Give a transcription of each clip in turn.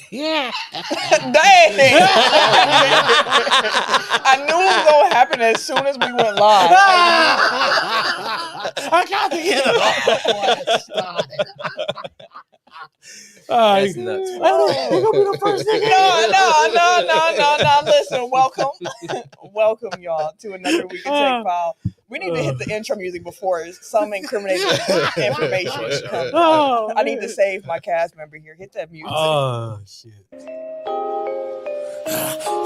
Yeah. Dang! I knew it was gonna happen as soon as we went live. I got to get it off. That's nuts. We're gonna be the first nigga. No. Listen, welcome y'all to another week of Tech File. We need to hit the intro music before some incriminating information comes out. I need to save my cast member here. Hit that music. Oh shit. Hit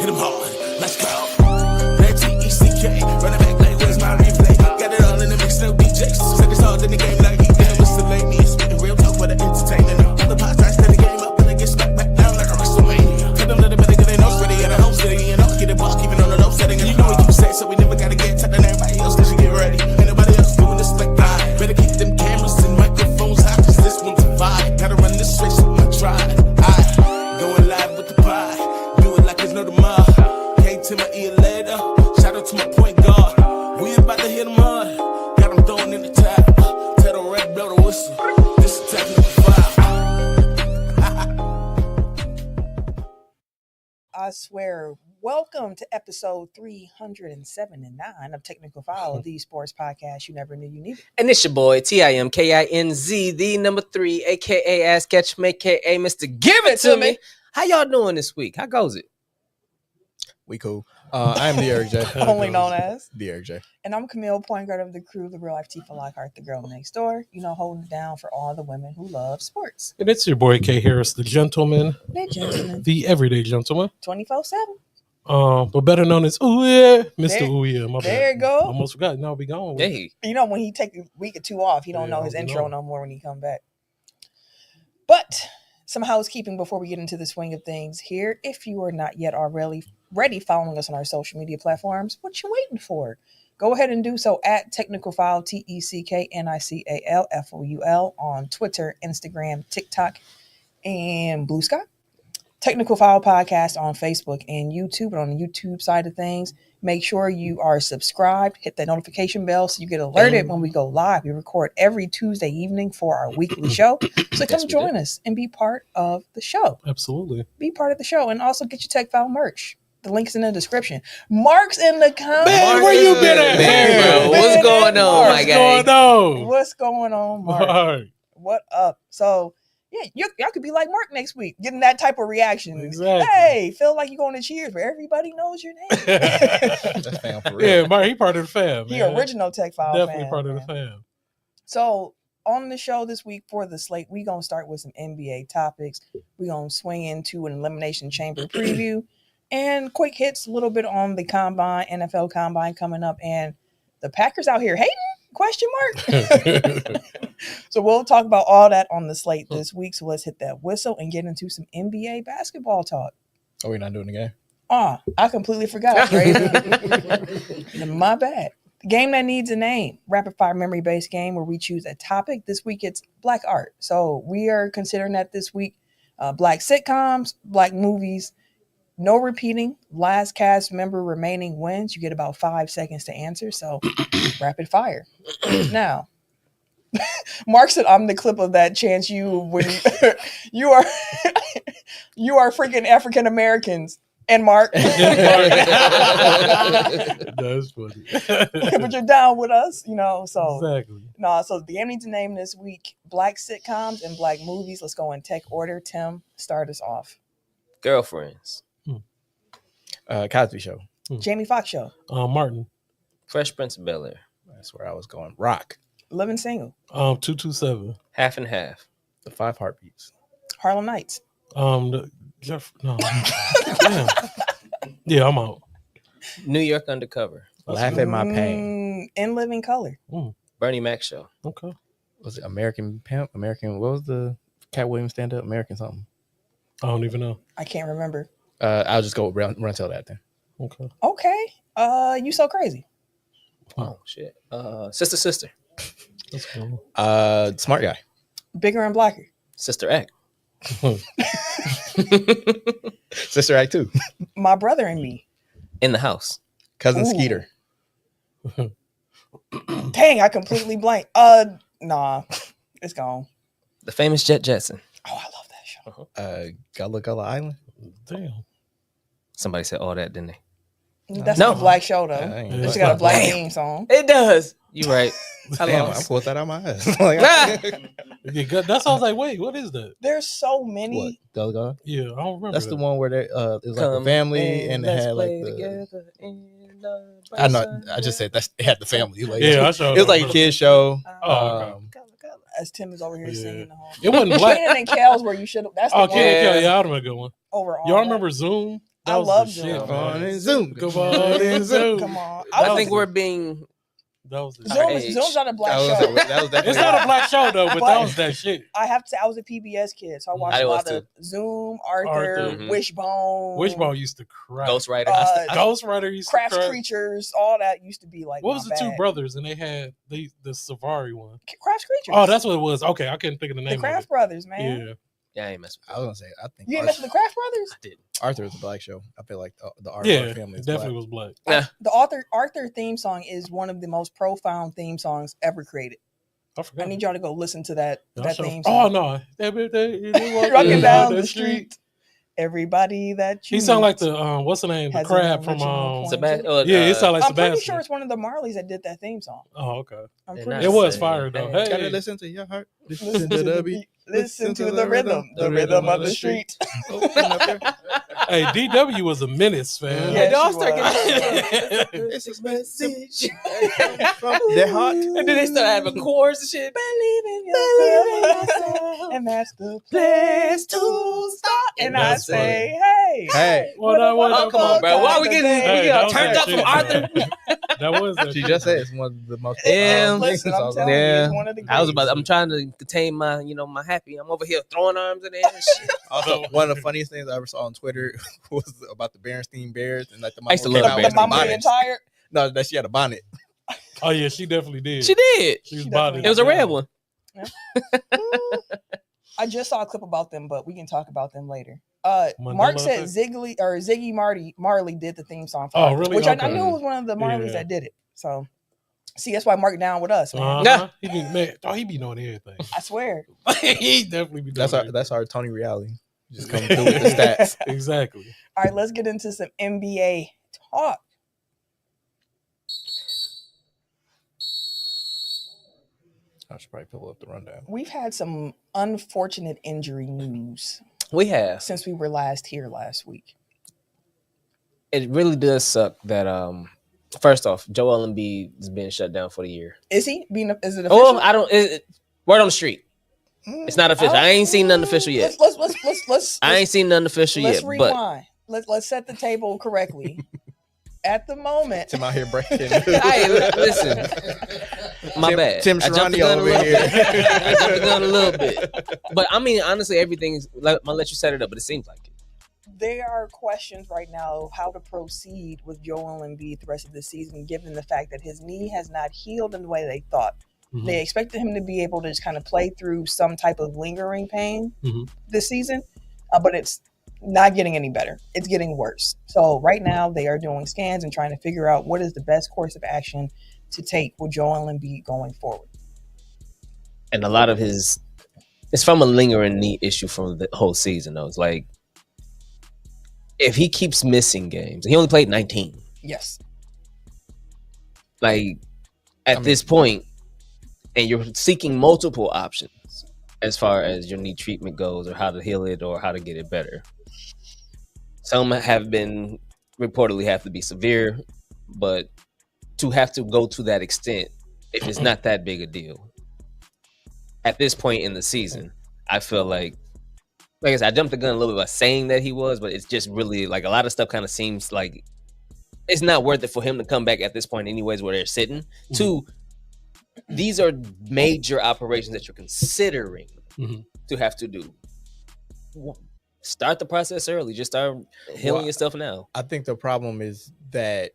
him hard, let's go. That T-E-C-K, running back lane, where's my replay? Got it all in the mix, no DJs. Said it's hard in the game like he did. What's the late me? Spitting real talk for the entertainment. The podcast that the game up and I get stuck back down like a WrestleMania. Tell them that the better get their nose ready at a home city. And I'll get it block even on the low setting. And you know what you say, so we never gotta get tapped on everybody else. Cause you get ready. Ain't nobody else doing this like I. Better keep them cameras and microphones hot, cause this one's a vibe. Gotta run this race with my drive. Going live with the pie. Do it like there's no tomorrow. Came to my ear later. Shout out to my point guard. We about to hit them hard. Got them throwing in the tap. Tell the red blow the whistle. This is technical file. I swear, welcome to episode 379 of Technical File, the sports podcast you never knew you needed. And it's your boy, TIMKINZ, the number 3, a.k.a. Ass Catch, a.k.a. Mr. Give It To Me. How y'all doing this week? How goes it? We cool. I am the Eric J. Only known as. The Eric J. And I'm Camille, point guard of the crew, the real life Tifa Lockhart, the girl next door. You know, holding it down for all the women who love sports. And it's your boy K Harris, the gentleman, Hey, gentlemen. the everyday gentleman. 24/7. But better known as Ooh Yeah, Mr. Ooh Yeah. My There bad. you go. Almost forgot. Now we gone. Hey. You know, when he take a week or two off, he don't know his we intro know. no more when he come back. But some housekeeping before we get into the swing of things here. If you are not yet already following us on our social media platforms, what you waiting for? Go ahead and do so at Technical File, TECKNICALFOUL on Twitter, Instagram, TikTok, and Blue Sky. Technical File Podcast on Facebook and YouTube. And on the YouTube side of things, make sure you are subscribed. Hit that notification bell so you get alerted when we go live. We record every Tuesday evening for our weekly show. So come join us and be part of the show. Absolutely. Be part of the show. And also get your Tech File merch. The link's in the description. Mark's in the comments. Man, where you been at? Man, bro, what's going on, my guy? What's going on, Mark? All right. What up? So, yeah, y'all could be like Mark next week, getting that type of reaction. Exactly. Hey, feel like you're going to Cheers where everybody knows your name. That's fam for real. Yeah, Mark, he part of the fam. He man. original Tech File Definitely fan, part of the man. fam. So, on the show this week for the slate, we're going to start with some NBA topics. We're going to swing into an Elimination Chamber preview and quick hits, a little bit on the Combine, NFL Combine coming up, and the Packers out here hating? Question mark. So we'll talk about all that on the slate this week. So let's hit that whistle and get into some NBA basketball talk. Oh, we're not doing the game? I completely forgot. Right? My bad. The game that needs a name. Rapid fire memory based game where we choose a topic. This week it's Black art. So we are considering that this week. Black sitcoms, Black movies. No repeating. Last cast member remaining wins. You get about 5 seconds to answer. So rapid fire. Now, Mark said, "I'm the clip of that chance you when you are you are freaking African Americans." And Mark, That's funny. but you're down with us, you know. So Exactly. no. So the game needs a name this week: Black sitcoms and Black movies. Let's go in tech order. Tim, start us off. Girlfriends. Cosby Show. Jamie Foxx show. Martin. Fresh Prince of Bel-Air. That's where I was going. Rock. Living Single. 227. Half and half. The 5 Heartbeats. Harlem Nights. No. Damn. Yeah, I'm out. New York Undercover. Laugh at my pain. In Living Color. Bernie Mac Show. Okay. Was it American Pimp? American, what was the Cat Williams stand up? American something. I don't even know. I can't remember. I'll just go run till that then. Okay. Okay. You So Crazy. Oh, shit. Sister. That's cool. Smart Guy. Bigger and Blacker. Sister Act. Sister Act 2. My Brother and Me. In the House. Cousin Ooh. Skeeter. Dang, I completely blanked. Nah, it's gone. The Famous Jet Jetson. Oh, I love that show. Gullah Gullah Island. Damn. Somebody said all that, didn't they? That's No. not a black show, though. I ain't Yeah, It's it's got a not black black. theme song. It does. You right. I Damn, I lost. pulled that out my ass. Like, Yeah, good. That's why I was like, wait, what is that? There's so what? many. Gullah Gullah? Yeah, I don't remember. That's the that. one where they it was like a Come family and it let's had like play the. together in the I know. bright I just sun. said that's it had the family. Like, Yeah, I showed it was like a kid show. Oh, okay. As Tim is over here Yeah. singing the whole. It wasn't black. Kenan and Kel's where you should have. That's the Oh, one. Kid Yeah. Kelly, yeah, that would have been a good one. Over all Y'all that. remember Zoom? That I was love the Zoom. shit, Come on man. and Zoom. Come on and Zoom. Come on. That I was think the- we're being. That was the Zoom shit. is, Zoom's not a black That was, show. that was definitely It's not a black show though, but But- that was that shit. I have to say, I was a PBS kid, so I watched I a was lot of Zoom, Arthur, Arthur. Mhm. Wishbone, Wishbone used to cry. Ghost Rider. Ghost Rider used to Crafts cry. Creatures, all that used to be like. What was my the two bag. brothers? And they had the Savari one. Crafts Creatures. Oh, that's what it was. Okay, I couldn't think of the the name Craft of Brothers, it. man. Yeah. Yeah, I ain't messing I was gonna say. I think You didn't mess with the Craft Brothers? I didn't. Arthur is a black show. I feel like the Arthur Yeah, family it is definitely black. was black. The Arthur theme song is one of the most profound theme songs ever created. I I forgot. need y'all to go listen to that Y'all show- theme Oh song. no. Rocking down the street. Everybody that you He sound like meet the what's the name? The has crab an from original point. Sebastian. Yeah, it sound like I'm pretty Sebastian. sure it's one of the Marleys that did that theme song. Oh, okay. I'm They're pretty not It was saying fire though. that. Gotta Hey, listen to your heart. Listen to the beat. Listen to the rhythm of the street. hey, DW was a menace, fam. Yeah, They all she start was. getting It's a message. They're hot. and then they start having chords and shit. Believe in yourself, and that's the place to start. And I That's say, hey, Hey, Oh, come on, bro. Why we getting Hey, that was turned that up from shit, Arthur? bro. That was that she shit, just bro. said it's one of the most. Yeah. Listen, I'm telling you, Yeah. it's one of the I was greats. I'm trying to contain my, my happy. I'm over here throwing arms in the air and shit. Also, one of the funniest things I ever saw on Twitter was about the Berenstein Bears and like the mama I used to came love out the with the some mama being bonnets. tired. No, that she had a bonnet. Oh yeah, she definitely did. She did. She was She body. definitely It was a red one. I just saw a clip about them, but we can talk about them later. Mandela Mark said effect? Ziggy Marley did the theme song for Oh, Arthur, really? which I Okay. knew it was one of the Marleys Yeah. that did it. So, see, that's why Mark down with us, man. Uh-huh. He be man. Oh, he be knowing everything. I swear. he definitely be knowing. That's our Tony Reality. Just coming through with the stats. Exactly. All right, let's get into some NBA talk. I should probably pull up the rundown. We've had some unfortunate injury news We have. since we were last here last week. It really does suck that first off, Joel Embiid is being shut down for the year. Is he being? Is it official? Oh, I don't. Word on the street. It's not official. I ain't seen nothing official yet. Let's I ain't seen nothing official let's yet. But rewind. Let's set the table correctly. At the moment, Tim out here breaking. hey, listen. My bad. Tim I jumped the Sharani gun a over little here. bit. I jumped the gun a little bit. But I mean, honestly, everything's. I'm gonna let you set it up, but it seems like it. there are questions right now of how to proceed with Joel Embiid the rest of the season, given the fact that his knee has not healed in the way they thought. Mhm. They expected him to be able to just kind of play through some type of lingering pain Mhm. this season, but it's not getting any better. It's getting worse. So right now they are doing scans and trying to figure out what is the best course of action to take with Joel Embiid going forward. And a lot of it's from a lingering knee issue from the whole season, though. It's like, if he keeps missing games, he only played 19. Yes. Like, at this point, and you're seeking multiple options as far as your knee treatment goes, or how to heal it, or how to get it better. Some have been reportedly have to be severe, but to have to go to that extent, if it's not that big a deal, at this point in the season, I feel like I said, I jumped the gun a little bit by saying that he was, but it's just really like a lot of stuff kind of seems like it's not worth it for him to come back at this point anyways where they're sitting. Mm-hmm. Two, these are major operations that you're considering to have to do. Start the process early. Just start healing yourself now. I think the problem is that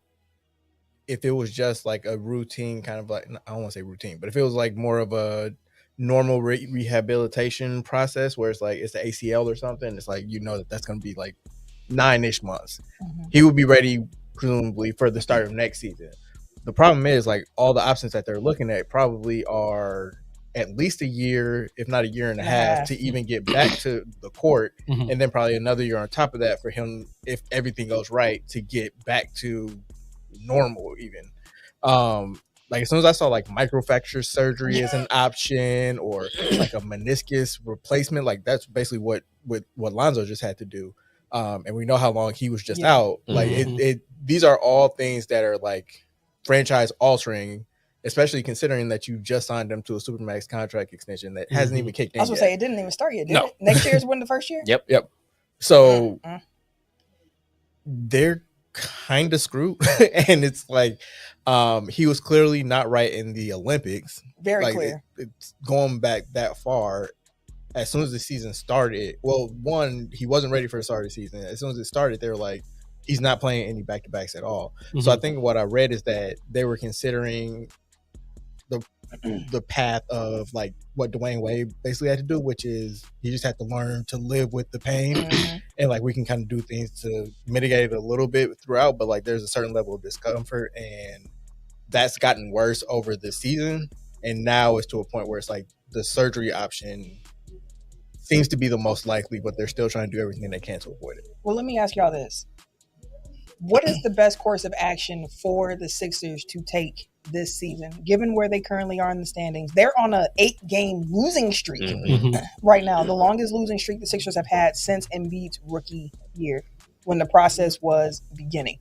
if it was just like a routine kind of like, I don't want to say routine, but if it was like more of a normal rehabilitation process where it's like it's the ACL or something, it's like, that's going to be like 9-ish months. He would be ready presumably for the start of next season. The problem is like all the options that they're looking at probably are at least a year, if not a year and a half, to even get back to the court, and then probably another year on top of that for him, if everything goes right, to get back to normal even. Like as soon as I saw like microfracture surgery as an option, or like a meniscus replacement, like that's basically what Lonzo just had to do. And we know how long he was just out. Like these are all things that are like franchise altering, especially considering that you just signed them to a supermax contract extension that hasn't even kicked in. I was gonna say it didn't even start yet. Did it? Next year is when the first year. Yep. So they're kind of screwed, and it's like he was clearly not right in the Olympics. Very clear. It's going back that far. As soon as the season started, well, one, he wasn't ready for the start of the season. As soon as it started, they were like, he's not playing any back-to-backs at all. So I think what I read is that they were considering the path of like what Dwayne Wade basically had to do, which is he just had to learn to live with the pain, and like we can kind of do things to mitigate it a little bit throughout, but like there's a certain level of discomfort, and that's gotten worse over the season, and now it's to a point where it's like the surgery option seems to be the most likely, but they're still trying to do everything they can to avoid it. Well, let me ask y'all this. What is the best course of action for the Sixers to take this season, given where they currently are in the standings? They're on a 8-game losing streak right now, the longest losing streak the Sixers have had since Embiid's rookie year, when the process was beginning.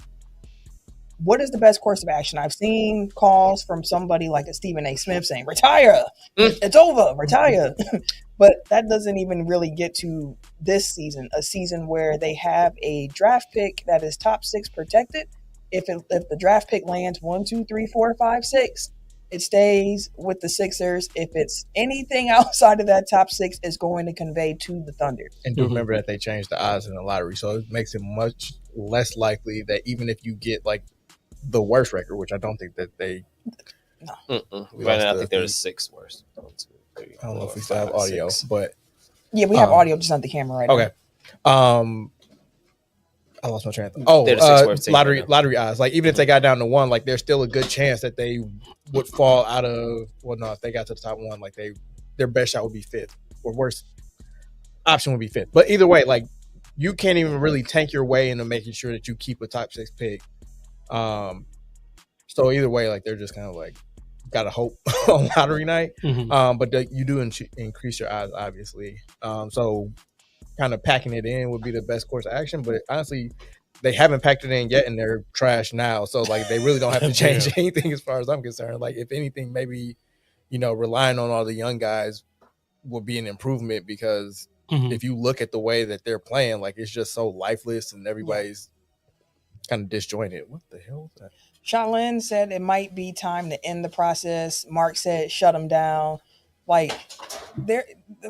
What is the best course of action? I've seen calls from somebody like a Stephen A. Smith saying, retire, it's over, retire. But that doesn't even really get to this season, a season where they have a draft pick that is top 6 protected. If the draft pick lands 1, 2, 3, 4, 5, 6, it stays with the Sixers. If it's anything outside of that top 6, it's going to convey to the Thunder. And do remember that they changed the odds in the lottery, so it makes it much less likely that even if you get like the worst record, which I don't think that they. Right now, I think they're the 6th worst. 1, 2, 3, I don't know if we 4, still have 5, audio, 6. but yeah, we have audio, just not the camera right okay. now. I lost my train of thought. Oh, They're the 6th worst team lottery right now. lottery odds. Like even if they got down to 1, like there's still a good chance that they would fall out of. Well, no, if they got to the top 1, like their best shot would be 5th, or worst option would be 5th. But either way, like you can't even really tank your way into making sure that you keep a top 6 pick. So either way, like they're just kind of like gotta hope on lottery night. But you do increase your odds, obviously. So kind of packing it in would be the best course of action. But honestly, they haven't packed it in yet, and they're trash now. So like they really don't have to change anything as far as I'm concerned. Like if anything, maybe relying on all the young guys will be an improvement, because if you look at the way that they're playing, like it's just so lifeless and everybody's kind of disjointed. What the hell is that? Shaolin said it might be time to end the process. Mark said shut them down. Like, the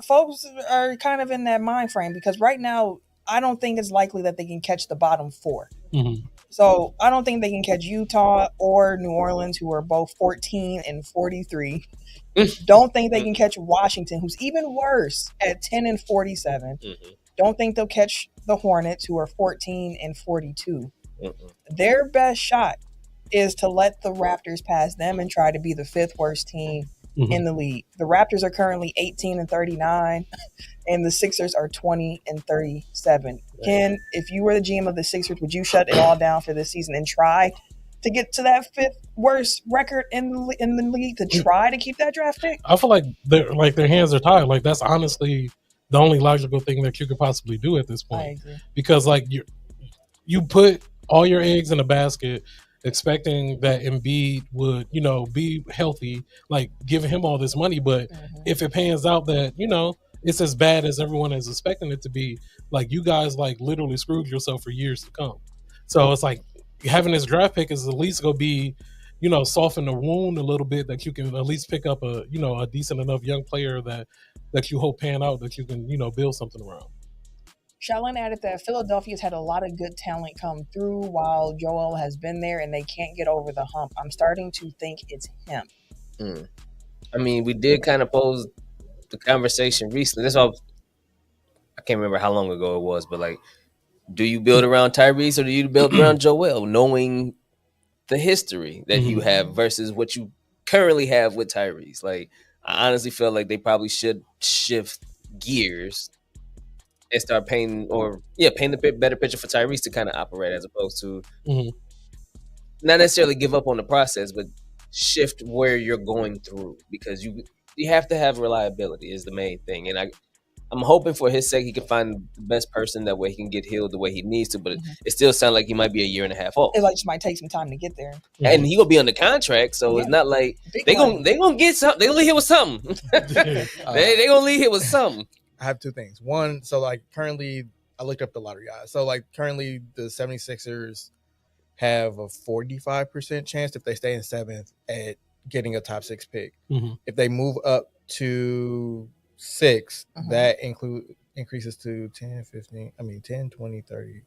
folks are kind of in that mind frame, because right now I don't think it's likely that they can catch the bottom 4. So I don't think they can catch Utah or New Orleans, who are both 14 and 43. Don't think they can catch Washington, who's even worse at 10 and 47. Don't think they'll catch the Hornets, who are 14 and 42. Their best shot is to let the Raptors pass them and try to be the 5th worst team in the league. The Raptors are currently 18 and 39, and the Sixers are 20 and 37. Ken, if you were the GM of the Sixers, would you shut it all down for this season and try to get to that 5th worst record in the league, to try to keep that draft pick? I feel like their hands are tied. Like that's honestly the only logical thing that you could possibly do at this point. I agree. Because like you put all your eggs in a basket, expecting that Embiid would, be healthy, like giving him all this money. But if it pans out that, it's as bad as everyone is expecting it to be, like you guys like literally screwed yourself for years to come. So it's like having this draft pick is at least going to be, soften the wound a little bit, that you can at least pick up a decent enough young player that you hope pan out, that you can, build something around. Shaolin added that Philadelphia's had a lot of good talent come through while Joel has been there, and they can't get over the hump. I'm starting to think it's him. I mean, we did kind of pose the conversation recently. That's all. I can't remember how long ago it was, but like, do you build around Tyrese or do you build around Joel, knowing the history that you have versus what you currently have with Tyrese? Like, I honestly feel like they probably should shift gears and start painting the better picture for Tyrese to kind of operate, as opposed to not necessarily give up on the process, but shift where you're going through, because you have to have reliability is the main thing. And I'm hoping for his sake he can find the best person, that way he can get healed the way he needs to. But it still sounds like he might be a year and a half off. It just might take some time to get there. And he gonna be under contract, so it's not like they gonna get something. They gonna leave here with something. they gonna leave here with something. I have two things. One, so like currently, I looked up the lottery odds. So like currently, the 76ers have a 45% chance if they stay in 7th at getting a top 6 pick. If they move up to 6, that increases to 10, 15, 10, 20, 30,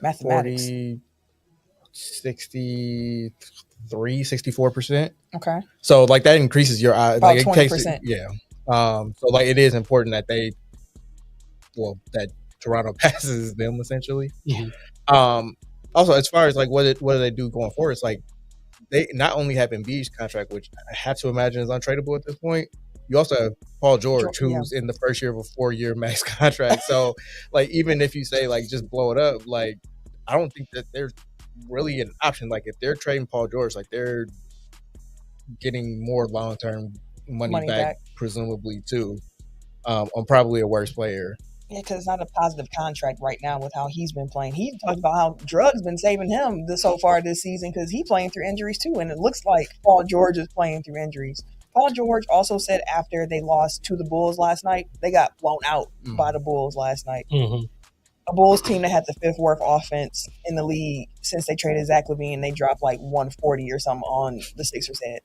Mathematics. 40, 63, 64%. Okay. So like that increases your odds. About like 20%. So like it is important that that Toronto passes them essentially. Also, as far as like what do they do going forward, it's like they not only have Embiid's contract, which I have to imagine is untradeable at this point. You also have Paul George, who's in the first year of a 4-year max contract. So, like, even if you say like just blow it up, like I don't think that there's really an option. Like, if they're trading Paul George, like they're getting more long-term money back, presumably too, on probably a worse player. Yeah, because it's not a positive contract right now with how he's been playing. He talked about how drugs been saving him so far this season because he's playing through injuries too, and it looks like Paul George is playing through injuries. Paul George also said after they lost to the Bulls last night, they got blown out by the Bulls last night. A Bulls team that had the 5th worst offense in the league since they traded Zach LaVine. They dropped like 140 or something on the Sixers' head.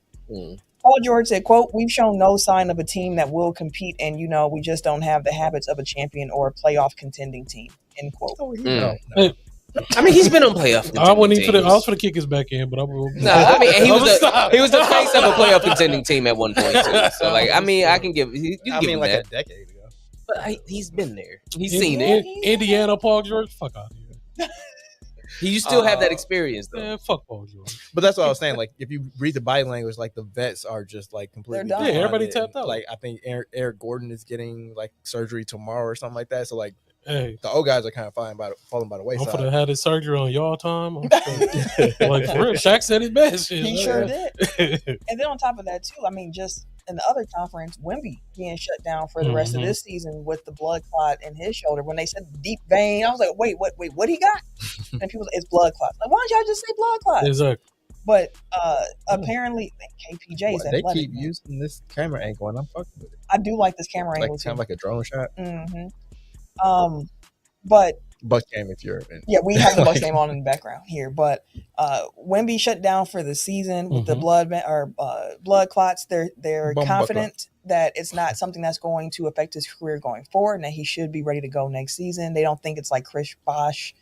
Paul George said, quote, "We've shown no sign of a team that will compete, and, we just don't have the habits of a champion or a playoff contending team," end quote. I mean, he's been on playoff. I wasn't even I was going to kick his back in, but I will. I mean, he was the face of a playoff contending team at one point too. So, like, I mean, I can give. You can give him like that. a decade ago. But he's been there. He's seen it. Indiana, Paul George, fuck out of here. You still have that experience, though. Yeah, fuck Paul George. But that's what I was saying. Like, if you read the body language, like the vets are just like completely done. Yeah, everybody tapped out. Like, I think Eric Gordon is getting like surgery tomorrow or something like that. So like, hey, the old guys are kind of falling by the wayside. I'm gonna have his surgery on y'all time. Like, for real, Shaq said his best. He sure did. And then on top of that too, I mean, just in the other conference, Wemby being shut down for the rest of this season with the blood clot in his shoulder. When they said deep vein, I was like, wait, what he got? And people, it's blood clots. Like, why don't y'all just say blood clots? Exactly. But apparently, KPJ is they keep using this camera angle, and I'm fucking with it. I do like this camera angle Like kind of like a drone shot. But Bucks game if you're in. Yeah, we have the Bucks game on in the background here. But Wemby shut down for the season with the blood clots. They're confident that it's not something that's going to affect his career going forward, and that he should be ready to go next season. They don't think it's like Chris Bosh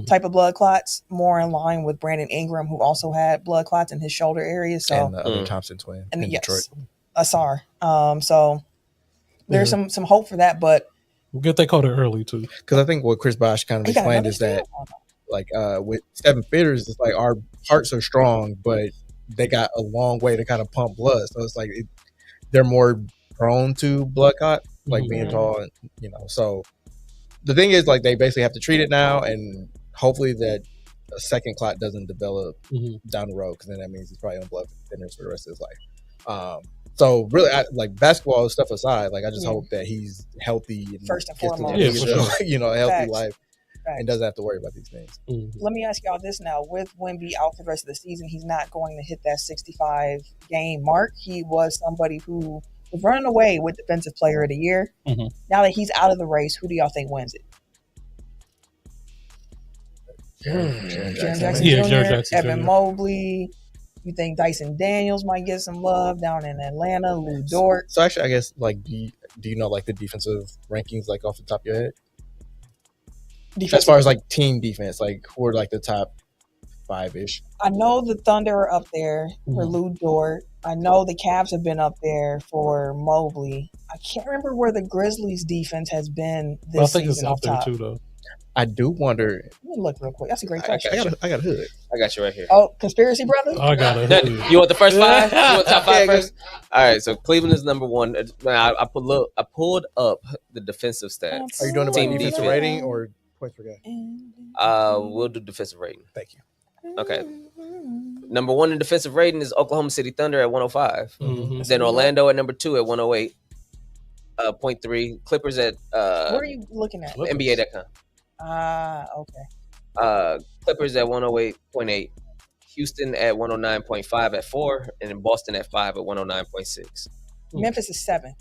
type of blood clots, more in line with Brandon Ingram, who also had blood clots in his shoulder area. So and the other Thompson twin and in Detroit. Asar. So there's some hope for that, but good they caught it early too. Because I think what Chris Bosh kind of explained is that, like, with 7 fitters, it's like our hearts are strong, but they got a long way to kind of pump blood. So it's like they're more prone to blood clot, like being tall, and So the thing is, like, they basically have to treat it now, and hopefully that a second clot doesn't develop down the road, because then that means he's probably on blood thinners for the rest of his life. So really, like, basketball stuff aside, like, I just hope that he's healthy and first and gets to foremost, a healthy Facts. life and doesn't have to worry about these things. Let me ask y'all this now: with Wemby out for the rest of the season, he's not going to hit that 65 game mark. He was somebody who was running away with Defensive Player of the Year. Now that he's out of the race, who do y'all think wins it? Jaren Jackson Jr., Evan Mobley. You think Dyson Daniels might get some love down in Atlanta? Lou Dort. So actually, I guess, like, do you know, like, the defensive rankings, like, off the top of your head? As far as, like, team defense, like, who are, like, the top 5-ish? I know the Thunder are up there for Lou Dort. I know the Cavs have been up there for Mobley. I can't remember where the Grizzlies defense has been this season. I think it's up there too, though. I do wonder. Let me look real quick. That's a great I question. I got a hood. I got you right here. Oh, conspiracy brother. I got it. You want the first five? You want top five Yeah, first? All right. So Cleveland is number one. I pulled up the defensive stats. Are you doing it by Team defensive defense. rating or points per game? We'll do defensive rating. Thank you. Okay. Number one in defensive rating is Oklahoma City Thunder at 105. Mhm. Then Orlando at number 2 at 108. 0.3. Clippers at Where are you looking at? NBA.com. Okay. Clippers at 108.8. Houston at 109.5 at 4. And then Boston at 5 at 109.6. Memphis is 7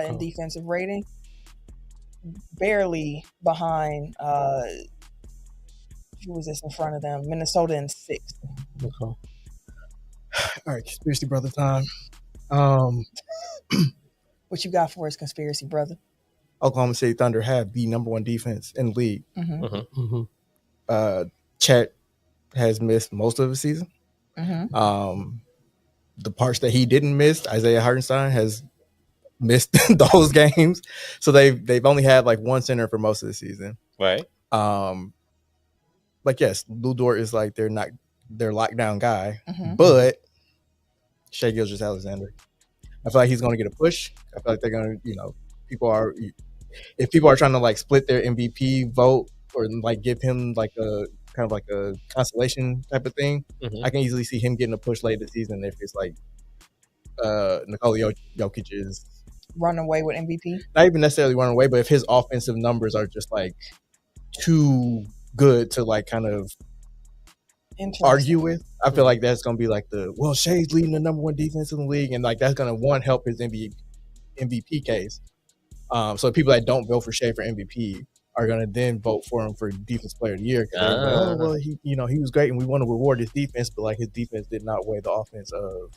in defensive rating. Barely behind who was this in front of them? Minnesota in 6th. Okay. All right, conspiracy brother time. What you got for us, conspiracy brother? Oklahoma City Thunder have the number 1 defense in the league. Mm-hmm. Chet has missed most of the season. The parts that he didn't miss, Isaiah Hartenstein has missed those games. So they've only had like one center for most of the season. Right. Like yes, Lou Dort is like their lockdown guy, but Shai Gilgeous-Alexander, I feel like he's going to get a push. I feel like they're going to, if people are trying to like split their MVP vote or like give him like a kind of like a consolation type of thing, I can easily see him getting a push late this season if it's like Nikola Jokic is run away with MVP. Not even necessarily run away, but if his offensive numbers are just like too good to like kind of argue with, I feel like that's gonna be like Shai's leading the number 1 defense in the league, and like that's gonna help his MVP case. So people that don't vote for Shai for MVP are gonna then vote for him for Defense Player of the Year. He was great, and we want to reward his defense, but like his defense did not weigh the offense of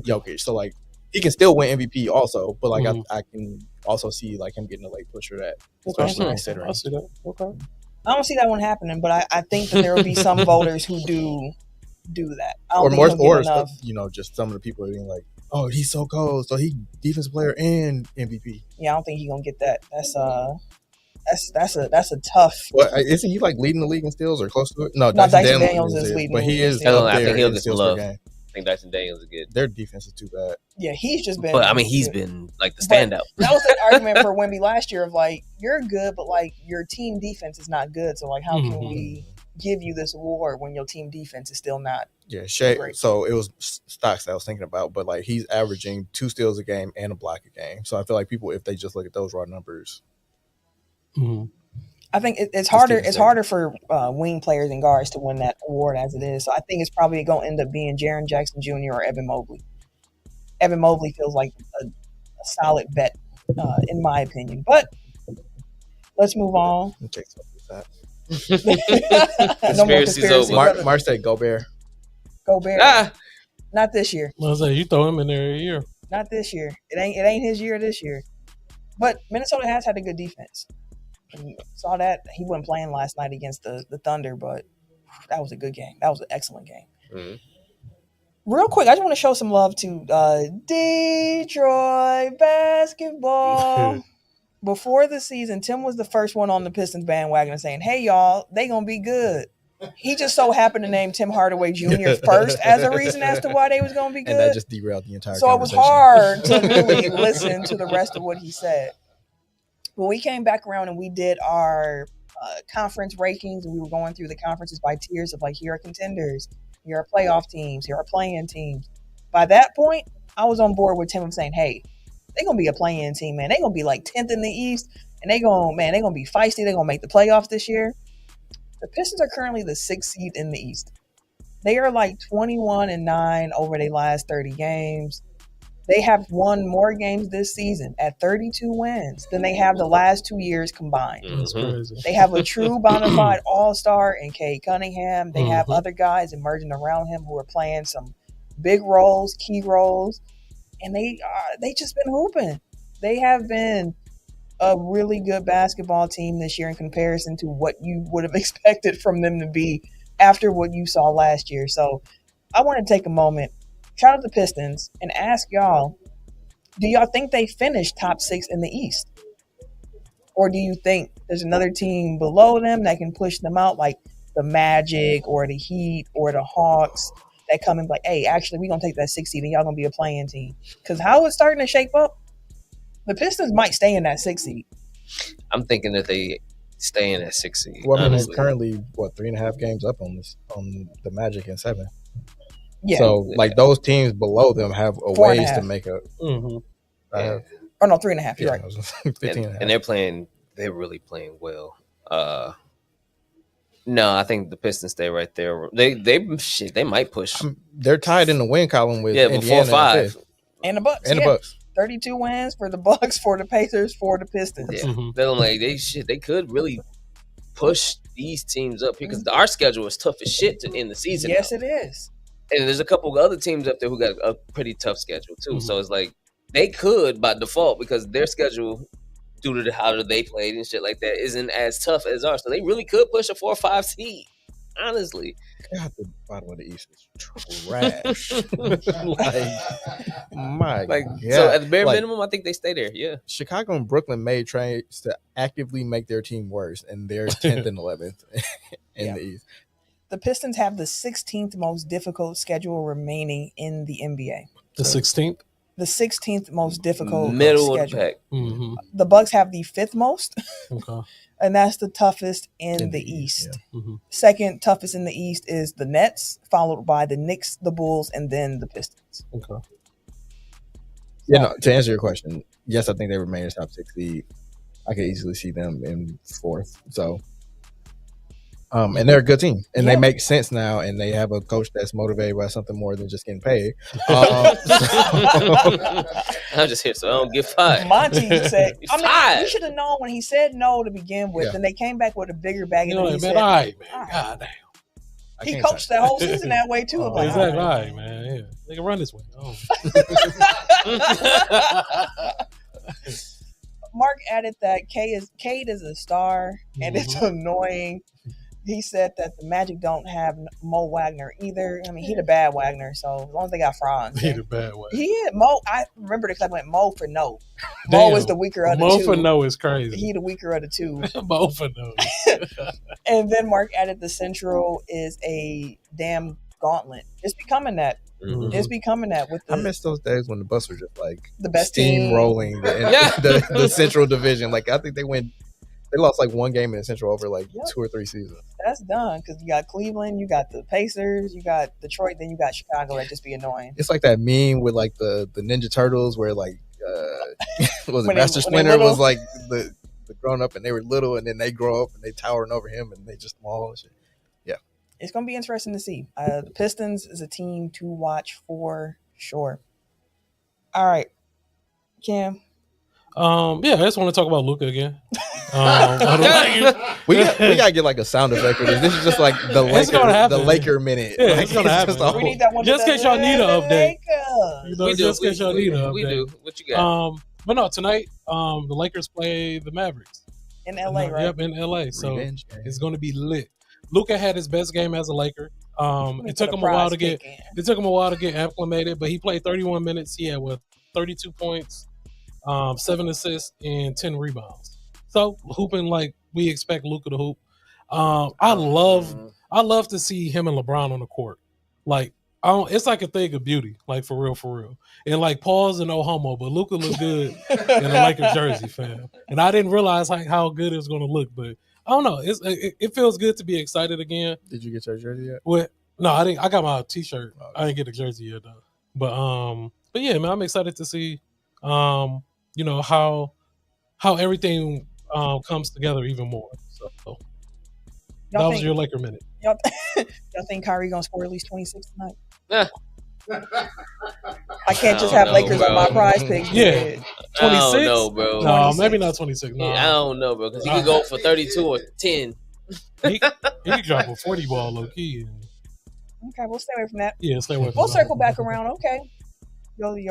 Jokic. So like he can still win MVP also, but like I can also see like him getting a late push for that, especially considering. I see that. Okay. I don't see that one happening, but I think that there will be some voters who do that. I don't Or think more, he'll get enough. just some of the people are being like, oh, he's so cold, so he defense player and MVP. Yeah, I don't think he's gonna get that. That's a tough. Well, isn't he like leading the league in steals or close to it? No, Dyson Daniels is leading, but he is. I think he'll in get some steals per love. game. I think Dyson Daniels is good. Their defense is too bad. Yeah, he's just been. But I mean, he's been like the standout. That was an argument for Wemby last year of like, you're good, but like your team defense is not good. So like, how can we give you this award when your team defense is still not? Yeah, Shai. Great. So it was stocks that I was thinking about, but like he's averaging 2 steals a game and a block a game. So I feel like people, if they just look at those raw numbers, I think it's harder. It's harder for wing players and guards to win that award as it is. So I think it's probably going to end up being Jaren Jackson Jr. or Evan Mobley. Evan Mobley feels like a solid bet, in my opinion. But let's move on. Okay, so that. No more conspiracy. Mark said Gobert. Gobert. Not this year. I was like, you throw him in there a year. Not this year. It ain't his year this year. But Minnesota has had a good defense. And saw that he wasn't playing last night against the Thunder, but that was a good game. That was an excellent game. Real quick, I just want to show some love to Detroit basketball. Before the season, Tim was the first one on the Pistons bandwagon saying, hey, y'all, they going to be good. He just so happened to name Tim Hardaway Jr. first as a reason as to why they was going to be good. And that just derailed the entire So it was hard to really listen to the rest of what he said. When we came back around and we did our conference rankings, and we were going through the conferences by tiers of like, here are contenders, here are playoff teams, here are play-in teams. By that point, I was on board with Tim of saying, hey, they're going to be a play-in team, man. They're going to be like 10th in the East, and they're going to be feisty. They're going to make the playoffs this year. The Pistons are currently the 6th seed in the East. They are like 21-9 over their last 30 games. They have won more games this season at 32 wins than they have the last 2 years combined. That's crazy. They have a true bona fide all-star in Cade Cunningham. They have other guys emerging around him who are playing some big roles, key roles, and they just been hooping. They have been a really good basketball team this year in comparison to what you would have expected from them to be after what you saw last year. So I want to take a moment, shout out the Pistons, and ask y'all, do y'all think they finished top 6 in the East? Or do you think there's another team below them that can push them out, like the Magic or the Heat or the Hawks that come in like, hey, actually, we're going to take that 6 seed and y'all going to be a playing team. Because how it's starting to shape up, the Pistons might stay in that 6 seed. I'm thinking that they stay in that 6 seed. Well, I mean, it's honestly. currently 3.5 games up on the Magic and 7. Yeah. So like those teams below them have a 4.5. ways to make up. Mm-hmm. Oh no, 3.5. You're right. 15 and they're really playing well. No, I think the Pistons stay right there. They might push. They're tied in the win column with before Indiana 5. And the Bucks. And the Bucks. 32 wins for the Bucks, for the Pacers, for the Pistons. Yeah, Mm-hmm. they're like they could really push these teams up here because our schedule is tough as shit to end the season. Yes, now. it is. And there's a couple of other teams up there who got a pretty tough schedule too. Mm-hmm. So it's like they could by default because their schedule, due to how they played and shit like that, isn't as tough as ours. So they really could push a 4 or 5 seed. Honestly, God, the bottom of the East is trash. My God. so at the bare Like, minimum, I think they stay there. Yeah, Chicago and Brooklyn made trades to actively make their team worse, and they're 10th and 11th in the East. The Pistons have the 16th most difficult schedule remaining in the NBA. The 16th. The 16th most difficult middle schedule. of the pack. Mm-hmm. The Bucks have the 5th most, Okay. and that's the toughest in the East. Yeah. Mm-hmm. Second toughest in the East is the Nets, followed by the Knicks, the Bulls, and then the Pistons. Okay. Yeah, no, to answer your question, yes, I think they remain a top 6 seed. I could easily see them in 4th. So, and they're a good team, and they make sense now, and they have a coach that's motivated by something more than just getting paid. I'm just here so I don't get fired. Monty said, Fired. we should have known when he said no to begin with, and they came back with a bigger bag. You And know, he man, said, all right, man. all right. God damn. He coached that whole season that way, too. Like, Exactly. All right, man. Yeah. They can run this way. Oh. Mark added that Cade is a star, and it's annoying. He said that the Magic don't have Mo Wagner either. I mean, he the bad Wagner, so as long as they got Franz. He the bad way. He is Mo. I remember because I went Mo for no. Mo was the weaker of the Mo two. for no is crazy. He the weaker of the two. Mo for no. And then Mark added the Central is a damn gauntlet. It's becoming that. Mhm. It's becoming that with I the, miss those days when the Bucks were just like the best team. steamrolling the Central Division. Like I think they lost like one game in the Central over like 2 or 3 seasons. That's done because you got Cleveland, you got the Pacers, you got Detroit, then you got Chicago. That just be annoying. It's like that meme with like the Ninja Turtles where like was it When Master when they Splinter little. was like the grown up and they were little and then they grow up and they towering over him and they just small and shit. It's going to be interesting to see. The Pistons is a team to watch for sure. All right, Cam. Yeah, I just want to talk about Luka again. We gotta get like a sound effect for this. This is just like It's gonna happen. the Laker minute. Yeah, Like, it's gonna happen. just a We whole- need that one. Just in case y'all need an update. Lakers. You know, just in case y'all need an We update. do. What you got? But no, tonight, the Lakers play the Mavericks. In LA, right? Yep, in LA. So Revenge game. it's going to be lit. Luka had his best game as a Laker. Let me It took put him a while prize to get. pick in. It took him a while to get acclimated, but he played 31 minutes. He had 32 points, 7 assists, and 10 rebounds. So hooping like we expect Luka to hoop. I love to see him and LeBron on the court. Like it's like a thing of beauty, like for real. And like pause and no homo, but Luka looked good in a Lakers jersey, fam. And I didn't realize like how good it was going to look, but I don't know. It feels good to be excited again. Did you get your jersey yet? No, I didn't. I got my T-shirt. I didn't get the jersey yet though. But yeah, man, I'm excited to see, how everything comes together even more. So that was your Laker minute. Y'all think Kyrie gonna score at least 26 tonight? Yeah. I can't just I have don't Lakers know, on my bro. prize picks. Yeah. 26? I don't know, bro. No, 26. maybe not 26. No, Yeah, I don't know, bro. Because he could go for 32 or 10. he could drop a 40 ball low key. Okay, we'll stay away from that. Yeah, stay away from We'll that. circle back around. Okay. Let me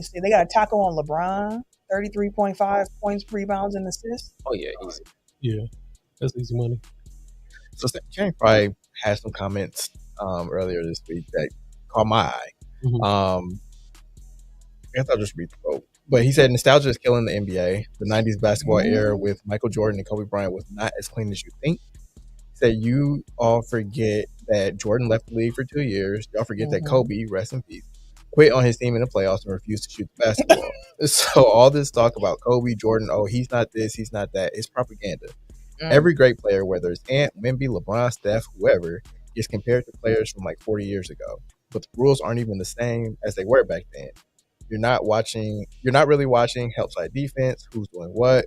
see. They got a taco on LeBron. 33.5 points, rebounds, and assists. Oh, yeah, easy. Yeah, that's easy money. So Stephen King probably had some comments earlier this week that caught my eye. Mhm. I guess I'll just read the quote. But he said nostalgia is killing the NBA. The 90s basketball era with Michael Jordan and Kobe Bryant was not as clean as you think. He said you all forget that Jordan left the league for 2 years. Y'all forget that Kobe, rest in peace, quit on his team in the playoffs and refused to shoot the basketball. So all this talk about Kobe, Jordan, oh, he's not this, he's not that, it's propaganda. Every great player, whether it's Ant, Wemby, LeBron, Steph, whoever, is compared to players from like 40 years ago. But the rules aren't even the same as they were back then. You're not really watching help side defense, who's doing what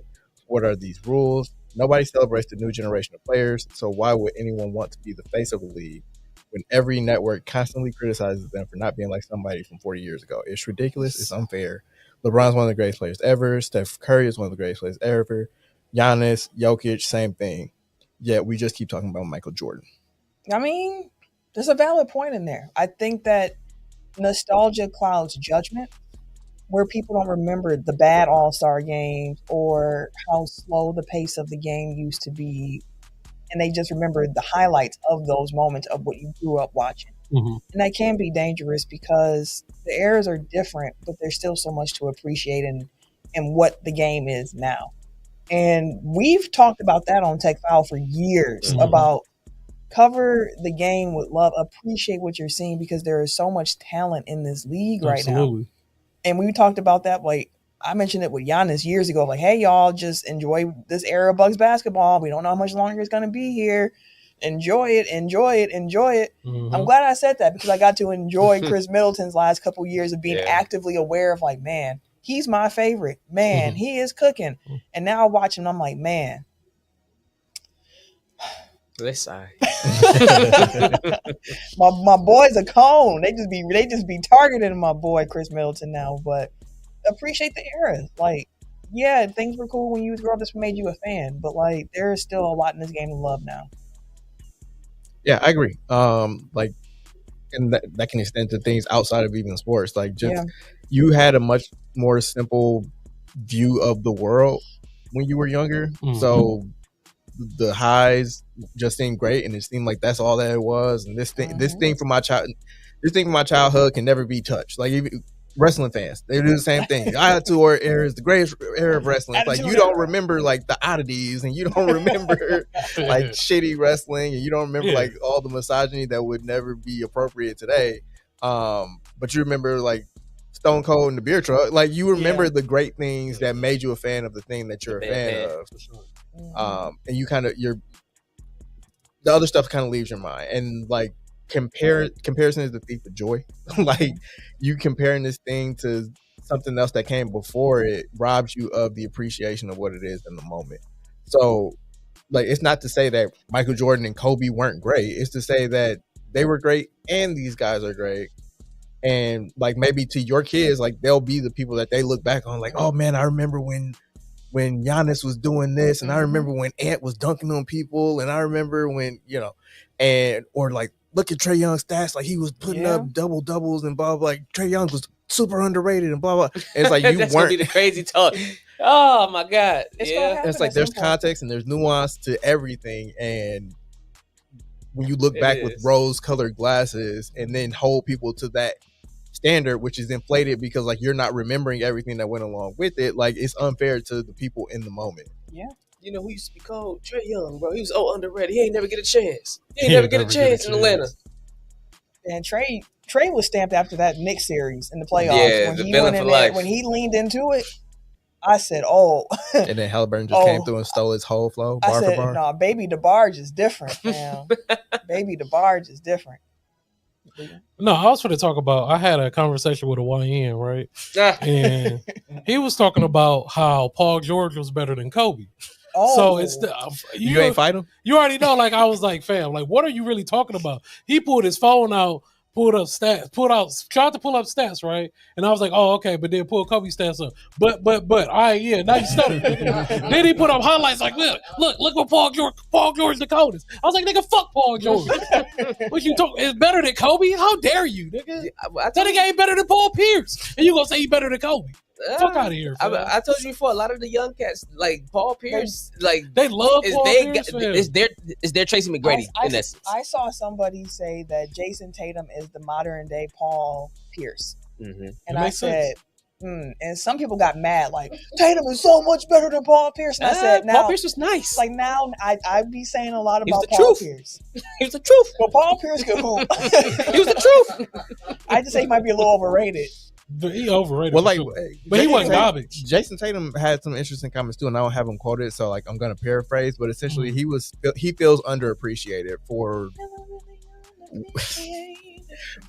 are these rules. Nobody celebrates the new generation of players, so why would anyone want to be the face of the league when every network constantly criticizes them for not being like somebody from 40 years ago? It's ridiculous. It's unfair. LeBron's one of the greatest players ever. Steph Curry is one of the greatest players ever. Giannis, Jokic, same thing. Yet we just keep talking about Michael Jordan. I mean, there's a valid point in there. I think that nostalgia clouds judgment, where people don't remember the bad All-Star games or how slow the pace of the game used to be. And they just remember the highlights of those moments of what you grew up watching. And that can be dangerous because the eras are different, but there's still so much to appreciate in what the game is now. And we've talked about that on Tech File for years about cover the game with love, appreciate what you're seeing because there is so much talent in this league right now. And we talked about that, like, I mentioned it with Giannis years ago, like, hey, y'all, just enjoy this era of Bucks basketball. We don't know how much longer it's going to be here. Enjoy it, enjoy it, enjoy it. I'm glad I said that because I got to enjoy Chris Middleton's last couple years of being actively aware of, like, man, he's my favorite. Man, he is cooking. And now I watch him, I'm like, man. Let's sigh. my boy's a cone. They just be targeting my boy Chris Middleton now, but appreciate the era. Like, yeah, things were cool when you was growing up. This made you a fan, but like, there is still a lot in this game to love now. Yeah, I agree. Like, and that can extend to things outside of even sports. Like, just you had a much more simple view of the world when you were younger. So the highs just seemed great, and it seemed like that's all that it was. And this thing from my childhood can never be touched. Like, even wrestling fans, they do the same thing. I had 2 eras, the greatest era of wrestling. It's like you don't remember like the oddities, and you don't remember like shitty wrestling, and you don't remember like all the misogyny that would never be appropriate today. But you remember like Stone Cold and the beer truck. Like, you remember the great things that made you a fan of the thing that you're a fan of. And you kind of the other stuff kind of leaves your mind, and like comparison is the thief of joy. Like, you comparing this thing to something else that came before it robs you of the appreciation of what it is in the moment. So, like, it's not to say that Michael Jordan and Kobe weren't great. It's to say that they were great and these guys are great. And like, maybe to your kids, like, they'll be the people that they look back on, like, oh man, I remember when Giannis was doing this, and I remember when Ant was dunking on people, and I remember when, or like, look at Trae Young's stats, like he was putting up double doubles and blah blah. Like, Trae Young was super underrated and blah blah. And it's like, you That's weren't gonna be the crazy talk. Oh my god, it's like there's context and there's nuance to everything, and when you look back with rose-colored glasses and then hold people to that standard, which is inflated because like you're not remembering everything that went along with it, like, it's unfair to the people in the moment. You know who used to be called? Trae Young, bro. He was underrated. He ain't never get a chance. He ain't never get a chance in Atlanta. And Trae was stamped after that Knicks series in the playoffs. Yeah, when the he villain went in for there, life. when he leaned into it, I said, oh. And then Halliburton just came through and stole his whole flow, bar for bar. No, Baby DeBarge is different, man. Baby DeBarge is different. No, I was going to talk about, I had a conversation with a YN, right? And he was talking about how Paul George was better than Kobe. So it's you ain't fight him? You already know, like, I was like, fam, like, what are you really talking about? He pulled his phone out, tried to pull up stats, right? And I was like, oh, okay, but then pull Kobe stats up. But, all right, yeah, now you studied. Then he put up highlights like, look what Paul George the coldest. I was like, nigga, fuck Paul George. What you talking? It's better than Kobe? How dare you, nigga? That nigga ain't better than Paul Pierce. And you gonna say he better than Kobe. Fuck out of here. I told you before, a lot of the young cats, like Paul Pierce, like they love Paul Pierce. It's their Tracy McGrady in essence. I saw somebody say that Jason Tatum is the modern day Paul Pierce, and I said, And some people got mad, like Tatum is so much better than Paul Pierce. And I said, now Paul Pierce was nice. like now I be saying a lot He was about the Paul truth. Pierce. He was the truth. But Paul Pierce could hoop. He was the truth. I just say he might be a little overrated. But he overrated. Well, for like, sure. But he Jason wasn't Tatum- garbage. Jason Tatum had some interesting comments too, and I don't have them quoted, so like I'm gonna paraphrase. But essentially, he feels underappreciated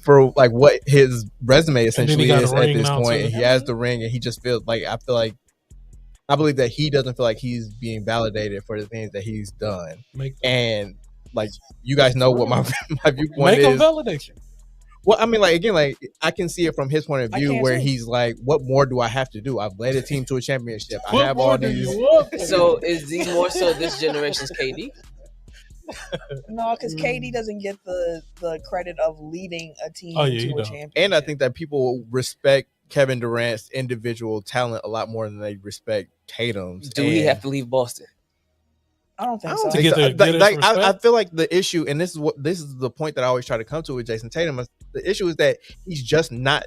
for like what his resume essentially got a is at ring this now, point, too. and he has the ring, and he just feels like I believe that he doesn't feel like he's being validated for the things that he's done, and like you guys know what my viewpoint Make him is. validate you. Well, I mean, like again, like I can see it from his point of I view, can where too. he's like, "What more do I have to do? I've led a team to a championship. I What have more all do these." you want? So is he more so this generation's KD? No, because KD doesn't get the credit of leading a team Oh, yeah, he to a don't. championship. And I think that people respect Kevin Durant's individual talent a lot more than they respect Tatum's. Do he And have to leave Boston? I don't think I so. don't To think get so. the- get his I respect? feel like the issue, and this is the point that I always try to come to with Jason Tatum. Is the issue is that he's just not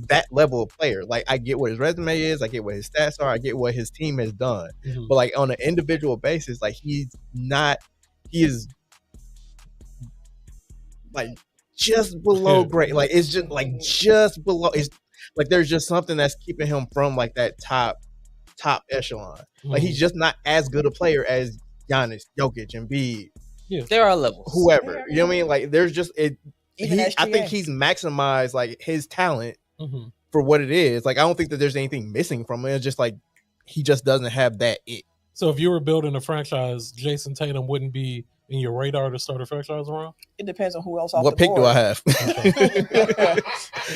that level of player. Like I get what his resume is, I get what his stats are, I get what his team has done, Mhm. but like on an individual basis, like he's not. He is like just below great. Like it's just below. It's like there's just something that's keeping him from like that top echelon. Like he's just not as good a player as Giannis, Jokic, Embiid, There are levels. whoever. You know what I mean? Like there's just it. Even I SGA. think he's maximized like his talent Mhm. for what it is. Like I don't think that there's anything missing from it. It's just like he just doesn't have that it. So if you were building a franchise, Jason Tatum wouldn't be in your radar to start a franchise around? It depends on who else off What the pick board. do I have?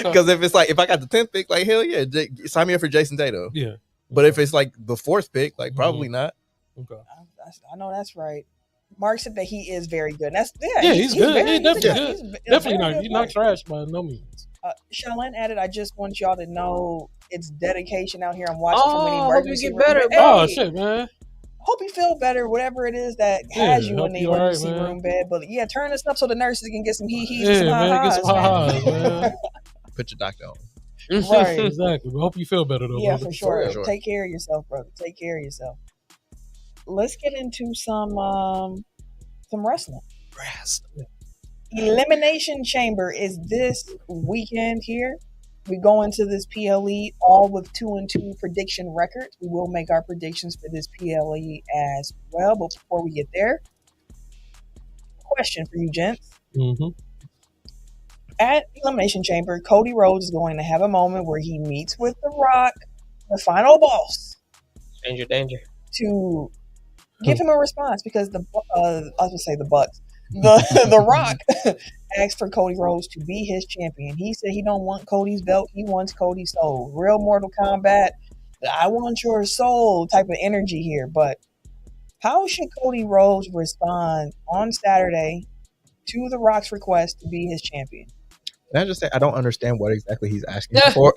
Because if I got the 10th pick, like hell yeah, sign me up for Jason Tatum. Yeah. But if it's like the 4th pick, like probably not. Okay. I know that's right. Mark said that he is very good. That's He's good. very- He's definitely he's a- good. he's a Definitely very not. good He's not player. trash by no means. Shaolin added, I just want y'all to know it's dedication out here. I'm watching from an Oh, hope you emergency get room. better, Hey, Oh shit, man. hope you feel better, whatever it is that Yeah, has you hope in the you all right, emergency man. room bed. But yeah, turn this up so the nurses can get some hee-hees and Yeah, some man. Get ha-has, some ha-has, man. Put your doctor on. Right. Exactly. We hope you feel better though. Yeah, brother. for sure. sure. Take care of yourself, brother. Take care of yourself. Let's get into some wrestling. Elimination Chamber is this weekend here. We go into this PLE all with 2-2 prediction records. We will make our predictions for this PLE as well. But before we get there, question for you, gents. Mm-hmm. At Elimination Chamber, Cody Rhodes is going to have a moment where he meets with The Rock, the final boss, Danger. to give him a response because I was gonna say the Bucks. The Rock asked for Cody Rhodes to be his champion. He said he don't want Cody's belt, he wants Cody's soul. Real Mortal Kombat, I want your soul type of energy here. But how should Cody Rhodes respond on Saturday to The Rock's request to be his champion? Can I just say I don't understand what exactly he's asking for?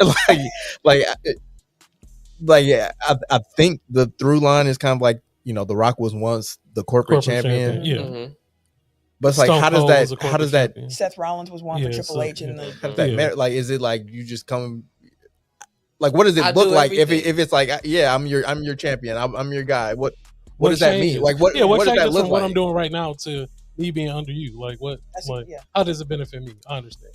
Yeah, I think the through line is kind of like, you know, The Rock was once the corporate champion. Yeah. Mm-hmm. But it's like Stone how does Cold was a that corporate champion. Seth Rollins was one for Yeah, Triple so- H in yeah. the how does that Yeah. matter? Like, is it like you just come? Like, what does I it look do like if everything. it's like, yeah, I'm your champion, I'm your guy. What What does that changes? mean? Like, what Yeah, what does that changes look from what like? I'm doing right now to me being under you? Like what? That's Like yeah. how does it benefit me? I understand.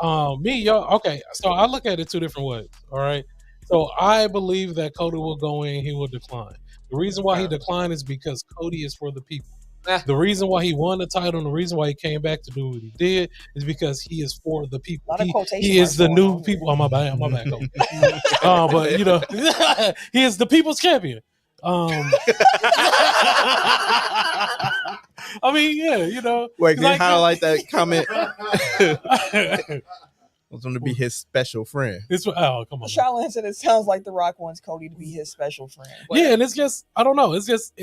Okay. So I look at it two different ways. All right. So I believe that Cody will go in, he will decline. The reason why he declined is because Cody is for the people. The reason why he won the title and the reason why he came back to do what he did is because he is for the people. A lot of quotation He marks is the going new on people. Oh, my bad, Cody. But you know, he is the people's champion. I mean, yeah, you know. Wait, can you like- highlight that comment? I was going to be his special friend. Come on. man. Shaolin said it sounds like The Rock wants Cody to be his special friend. Yeah, and it's just I don't know. It's just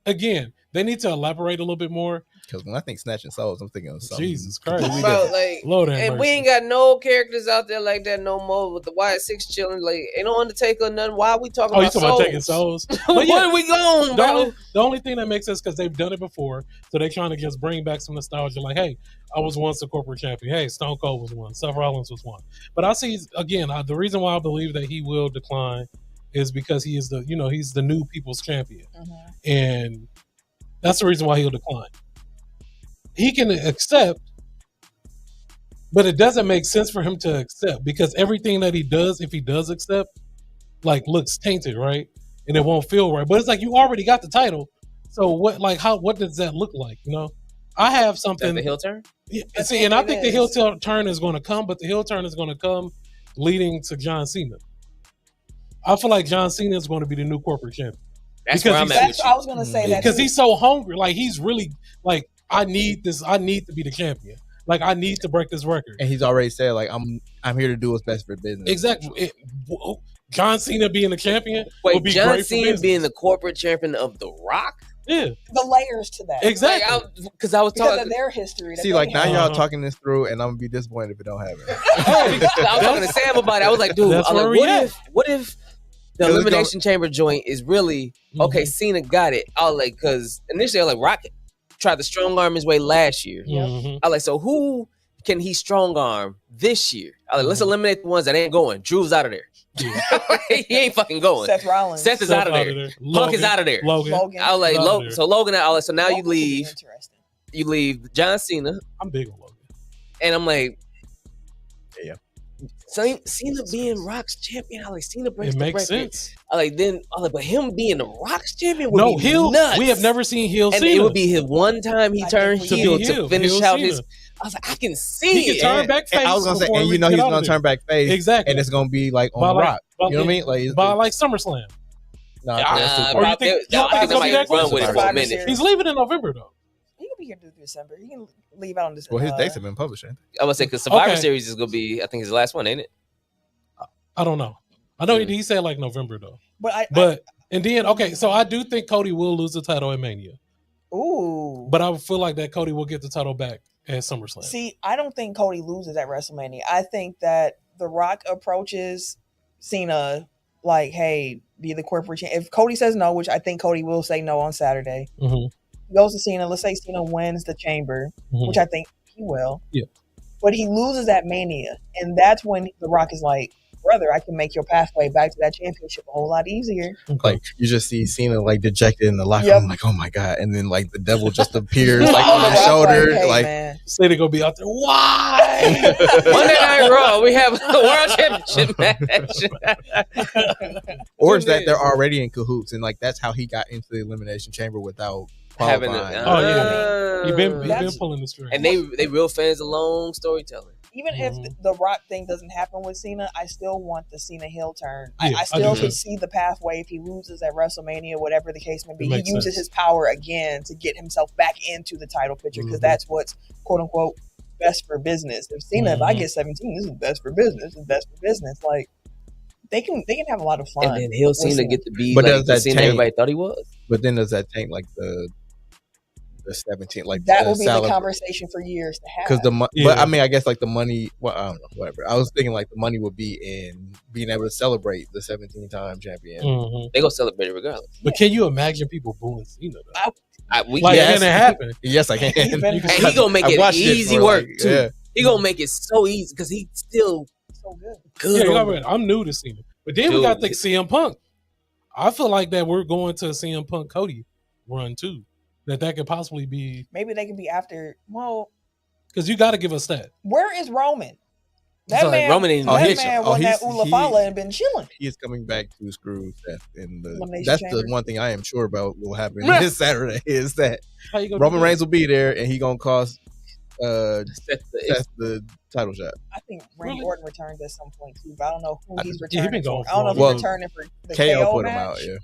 Again, they need to elaborate a little bit more. Because when I think snatching souls, I'm thinking of something. Jesus Christ. completely Bro, different. like, Lord have and we mercy. ain't got no characters out there like that no more with the Wyatt Six chilling. Like, ain't no Undertaker or nothing. Why are we talking Oh, you about talking about taking souls? Where yeah, are we going, bro? The only thing that makes sense because they've done it before, so they're trying to just bring back some nostalgia. Like, hey, I was once a corporate champion. Hey, Stone Cold was one. Seth Rollins was one. But I see again the reason why I believe that he will decline is because he is he's the new people's champion, and that's the reason why he'll decline. He can accept, but it doesn't make sense for him to accept because everything that he does, if he does accept, like looks tainted, right? And it won't feel right. But it's like you already got the title, so what does that look like? I have something. The heel turn. Yeah, see, and I think the heel turn is going to come, but the heel turn is going to come leading to John Cena. I feel like John Cena is going to be the new corporate champion. That's where I'm at with you. I was going to say that because he's so hungry. Like he's really like, I need this. I need to be the champion. Like I need to break this record. And he's already said like I'm here to do what's best for business. Exactly. John Cena being the champion. Wait, would be John great Cena being the corporate champion of The Rock? Yeah. The layers to that. Exactly. Because I was talking of their history. See, like now y'all talking this through, and I'm gonna be disappointed if it don't happen. I was talking to Sam about it. I was like, dude, what if the Elimination Chamber joint is really okay? Cena got it. I was like, because initially I was like, Rocket tried to strong arm his way last year. I was like, so who can he strong arm this year? I was like, let's eliminate the ones that ain't going. Drew's out of there. He ain't fucking going. Seth Rollins. Seth is out of there. Punk is out of there. Logan. I was like, Logan. So Logan, I was like, so now you leave. Interesting. You leave John Cena. I'm big on Logan. And I'm like, yeah. Cena being Rock's champion, I like Cena breaks the record. It makes sense. But him being the Rock's champion would be nuts. We have never seen heel and Cena. It would be his one time he turned heel to finish out his. I was like, I can see he can turn back face. I was gonna say, and you know he's gonna turn back face, exactly, and it's gonna be like on the Rock. You know what I mean? Like by like SummerSlam. Or you think they might run with it for a minute? He's leaving in November though. He can be here through December. He can leave out on December. Well, his dates have been published. I would say because Survivor Series is gonna be, I think, his last one, ain't it? I don't know. I know he said like November though. But and then so I do think Cody will lose the title at Mania. Ooh. But I feel like that Cody will get the title back at SummerSlam. See, I don't think Cody loses at WrestleMania. I think that The Rock approaches Cena like, hey, be the corporate champion. If Cody says no, which I think Cody will say no on Saturday, he goes to Cena. Let's say Cena wins the chamber, which I think he will. Yeah. But he loses at Mania. And that's when The Rock is like, brother, I can make your pathway back to that championship a whole lot easier. Like you just see Cena like dejected in the locker room, like, oh my god, and then like the devil just appears like on his shoulder, like Cena gonna be out there. Why? Monday Night Raw, we have a world championship match. Or is that they're already in cahoots, and like that's how he got into the Elimination Chamber without qualifying. He's been pulling the string. And they real fans of long storytelling. Even if the Rock thing doesn't happen with Cena, I still want the Cena heel turn. I still could see the pathway if he loses at WrestleMania, whatever the case may be. He uses his power again to get himself back into the title picture because that's what's quote unquote best for business. If Cena, if I get 17, this is best for business. It's best for business. Like they can have a lot of fun. And then heel Cena get to be but like does that Cena everybody thought he was. But then does that tank like the 17, like that will be the conversation for years to have. Because but I mean, I guess like the money. Well, I don't know, whatever. I was thinking like the money would be in being able to celebrate the 17-time champion. They gonna celebrate it regardless. But can you imagine people booing Cena? Can it happen? Yes, I can. And he gonna make it easy work too. Yeah. He gonna make it so easy because he's still so good. Yeah, I'm new to Cena, but then we got the CM Punk. I feel like that we're going to a CM Punk Cody run too. That could possibly be. Maybe they could be after. Well, because you got to give us that. Where is Roman? That man, Roman won that Ula Fala and been chilling. He is coming back to screw Seth in the. Elimination That's Chamber. the one thing I am sure about will happen this Saturday is that Roman Reigns will be there and he gonna cost Seth the title shot. I think Randy Orton returns at some point too, but I don't know who he's he returning been for. I don't know if he's returning for the KO put match. Him out, yeah.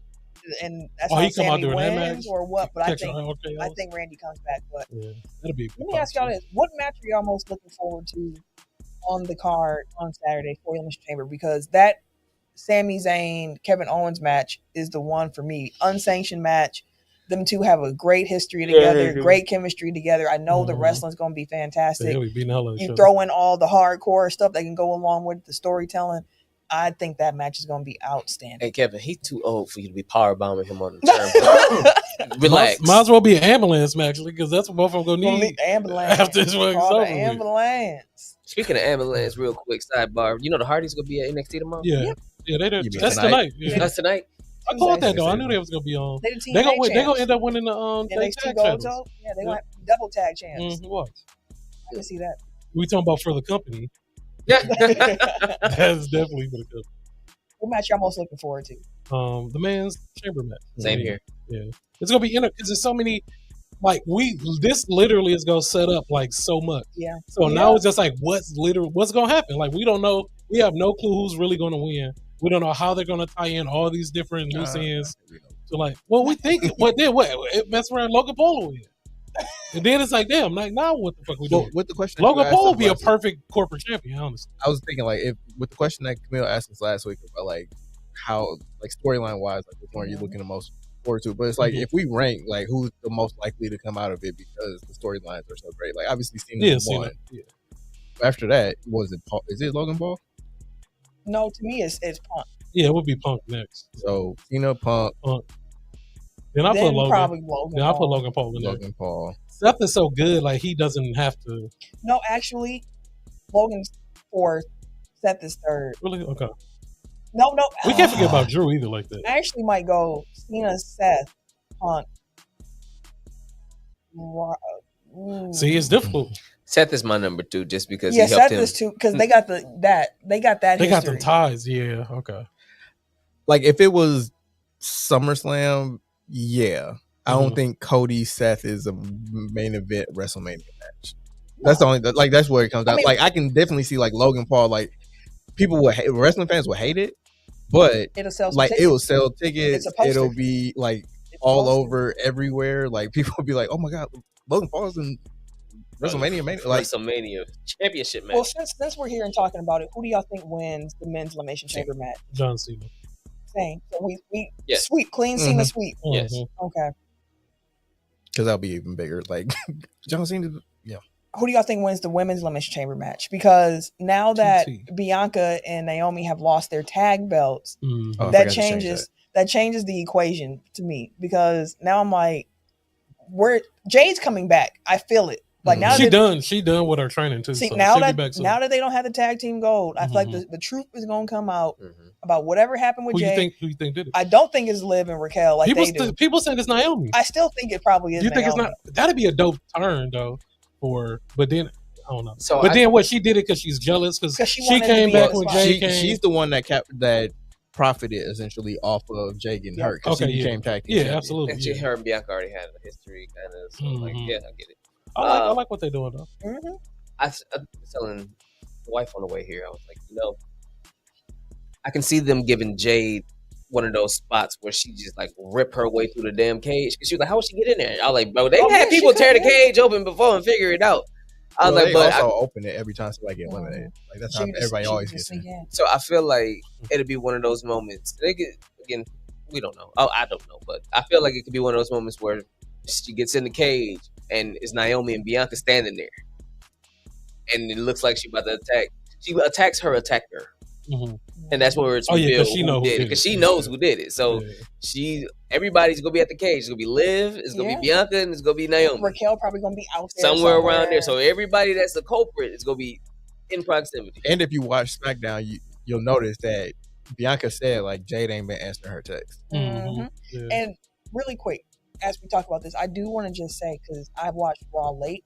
And that's how Sammy wins or what, but I think Randy comes back. But that'll be. Let me ask y'all this: what match are y'all most looking forward to on the card on Saturday for Elimination Chamber? Because that Sami Zayn Kevin Owens match is the one for me. Unsanctioned match. them two have a great history together, do. great chemistry together. I know the Mhm. wrestling's going to be fantastic. Yeah, we beating the hell out of each You other. throw in all the hardcore stuff that can go along with the storytelling. I think that match is going to be outstanding. Hey Kevin, he's too old for you to be power bombing him on the turn. Relax. Might as well be an ambulance match because that's what both of them gonna need ambulance. after this one's Call the over with. ambulance. Speaking of ambulance, real quick sidebar. You know the Hardys gonna be at NXT tomorrow. Yeah, yeah, they did. You mean That's tonight? tonight. Yeah. That's tonight. I caught that though. I knew they was gonna be on. They the team They gonna tag win. They gonna champs. end up winning the NXT tag Gold titles. Toe? Yeah, they Yeah. want double tag champs. What? I can see that. We talking about for the company. Yeah. That's definitely for the company. What match y'all most looking forward to? The men's chamber match. Same here. Yeah, it's gonna be because there's so many. Like this literally is gonna set up like so much. Yeah. So now it's just like what's gonna happen? Like we don't know. We have no clue who's really gonna win. We don't know how they're gonna tie in all these different loose ends. So like, well, we think it mess around Logan Paul win. And then it's like, damn, like now what the fuck we doing? Well, with the question, that you Logan asked Paul us would be a last week, perfect corporate champion, honestly. I was thinking like if with the question that Camille asked us last week about like how like storyline wise, like which one are you looking the most forward to? But it's like if we rank like who's the most likely to come out of it because the storylines are so great. Like obviously Cena's one. Yeah. After that, was it Paul? Is it Logan Paul? No, to me, it's Punk. Yeah, it would be Punk next. So Cena, Punk, Then I put Then Logan. probably Logan. Then I put Paul. Logan Paul in there. Logan Paul. Seth is so good, like he doesn't have to. No, actually, Logan's fourth. Seth is third. Really? Okay. No. We can't forget about Drew either, like that. I actually might go Cena, Seth, Punk. See, it's difficult. Seth is my number 2 just because Yeah, he helped Seth him. is too because they got that. They got the them ties. Yeah. Okay. Like if it was SummerSlam, yeah. I don't think Cody Seth is a main event WrestleMania match. That's the only like that's where it comes down. I mean, like I can definitely see like Logan Paul. Like people would hate, wrestling fans would hate it, but it'll sell some like tickets. it will sell tickets. It's a poster. It'll be like It's all posted. over everywhere. Like people will be like, "Oh my god, Logan Paul's in WrestleMania." Like WrestleMania championship match. Well, since we're here and talking about it, who do y'all think wins the men's Elimination Chamber match? John Cena. Same. So we Yes. sweep, clean Cena sweep. Yes. Mhm. Okay. because that'll be even bigger. Like John Cena, yeah. Who do y'all think wins the women's Elimination Chamber match? Because now that TT. Bianca and Naomi have lost their tag belts, Mhm. Oh, I that forgot to change changes the equation to me. Because now I'm like, Jade's coming back. I feel it. Like now She that done with her training too. see so now she'll be that back soon. now that they don't have the tag team gold, I feel like Mhm. the truth is gonna come out Mhm. about whatever happened with who Jade. you think did it? I don't think it's Liv and Raquel like they do. People saying it's Naomi. I still think it probably is. You think Naomi. it's not? That'd be a dope turn though. But then I don't know. So But then what she did it because she's jealous because 'Cause she she wanted to came be back on the when spot. Jay came. She's the one that profited essentially off of Jay getting hurt because Okay, she yeah. became tag team Yeah, champion. absolutely. And Yeah. her and Bianca already had a history, kind of. So like, Mhm. yeah, I get it. I like what they're doing though. Mhm. I was telling the wife on the way here, I was like, I can see them giving Jade one of those spots where she just like rip her way through the damn cage. Cause she was like, how would she get in there? I was like, bro, they Oh, had yeah, people she tear the could, yeah. cage open before and figure it out. I was Well, like, they but also open it every time somebody get eliminated. Like that's how She everybody just always gets in. sneak in. so I feel like it'll be one of those moments. They get again, we don't know. Oh, I don't know, but I feel like it could be one of those moments where she gets in the cage and it's Naomi and Bianca standing there, and it looks like she about to attack. She attacks her attacker, Mhm. and that's where it's Oh, yeah, 'cause revealed she know who who did it. did Because it. she knows who did it. So Yeah. everybody's gonna be at the cage. It's gonna be Liv, it's gonna Yeah. be Bianca, and it's gonna be Naomi. Raquel probably gonna be out there Somewhere around there. So everybody that's the culprit is gonna be in proximity. And if you watch SmackDown, you'll notice that Bianca said like Jade ain't been answering her text. Mhm. Yeah. And really quick, as we talk about this, I do want to just say because I've watched Raw late.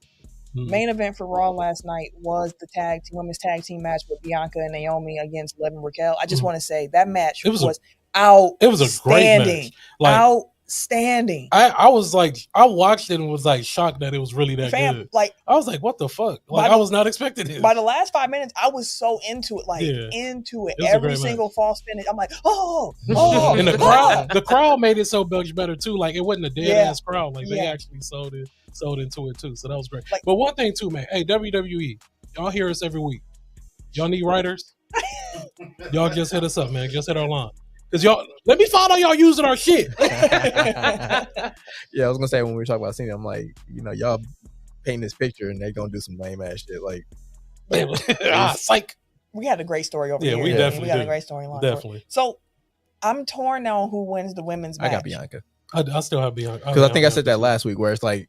Mhm. Main event for Raw last night was the women's tag team match with Bianca and Naomi against Liv and Raquel. I just Mhm. want to say that match It was was outstanding. It was a great match. Like Outstanding. I was like, I watched it and was like shocked that it was really that Fam, good. like I was like, what the fuck? By Like the- I was not expecting it. by the last 5 minutes, I was so into it, like Yeah. into it. It was a Every great single match. false finish, I'm like, oh, And the crowd made it so much better too. Like it wasn't a dead Yeah. ass crowd. Like they Yeah. actually sold into it too. So that was great. Like- But one thing too, man. Hey, WWE, y'all hear us every week. Y'all need writers? Y'all just hit us up, man. Just hit our line. Because y'all, let me find out y'all using our shit. Yeah, I was gonna say when we were talking about Cena, I'm like, y'all paint this picture and they're gonna do some lame ass shit. Like, psych. We had a great story over here. We definitely we got did. a great storyline. Definitely. So I'm torn now on who wins the women's match. I got Bianca I still have Bianca. because I think I said that last week, where it's like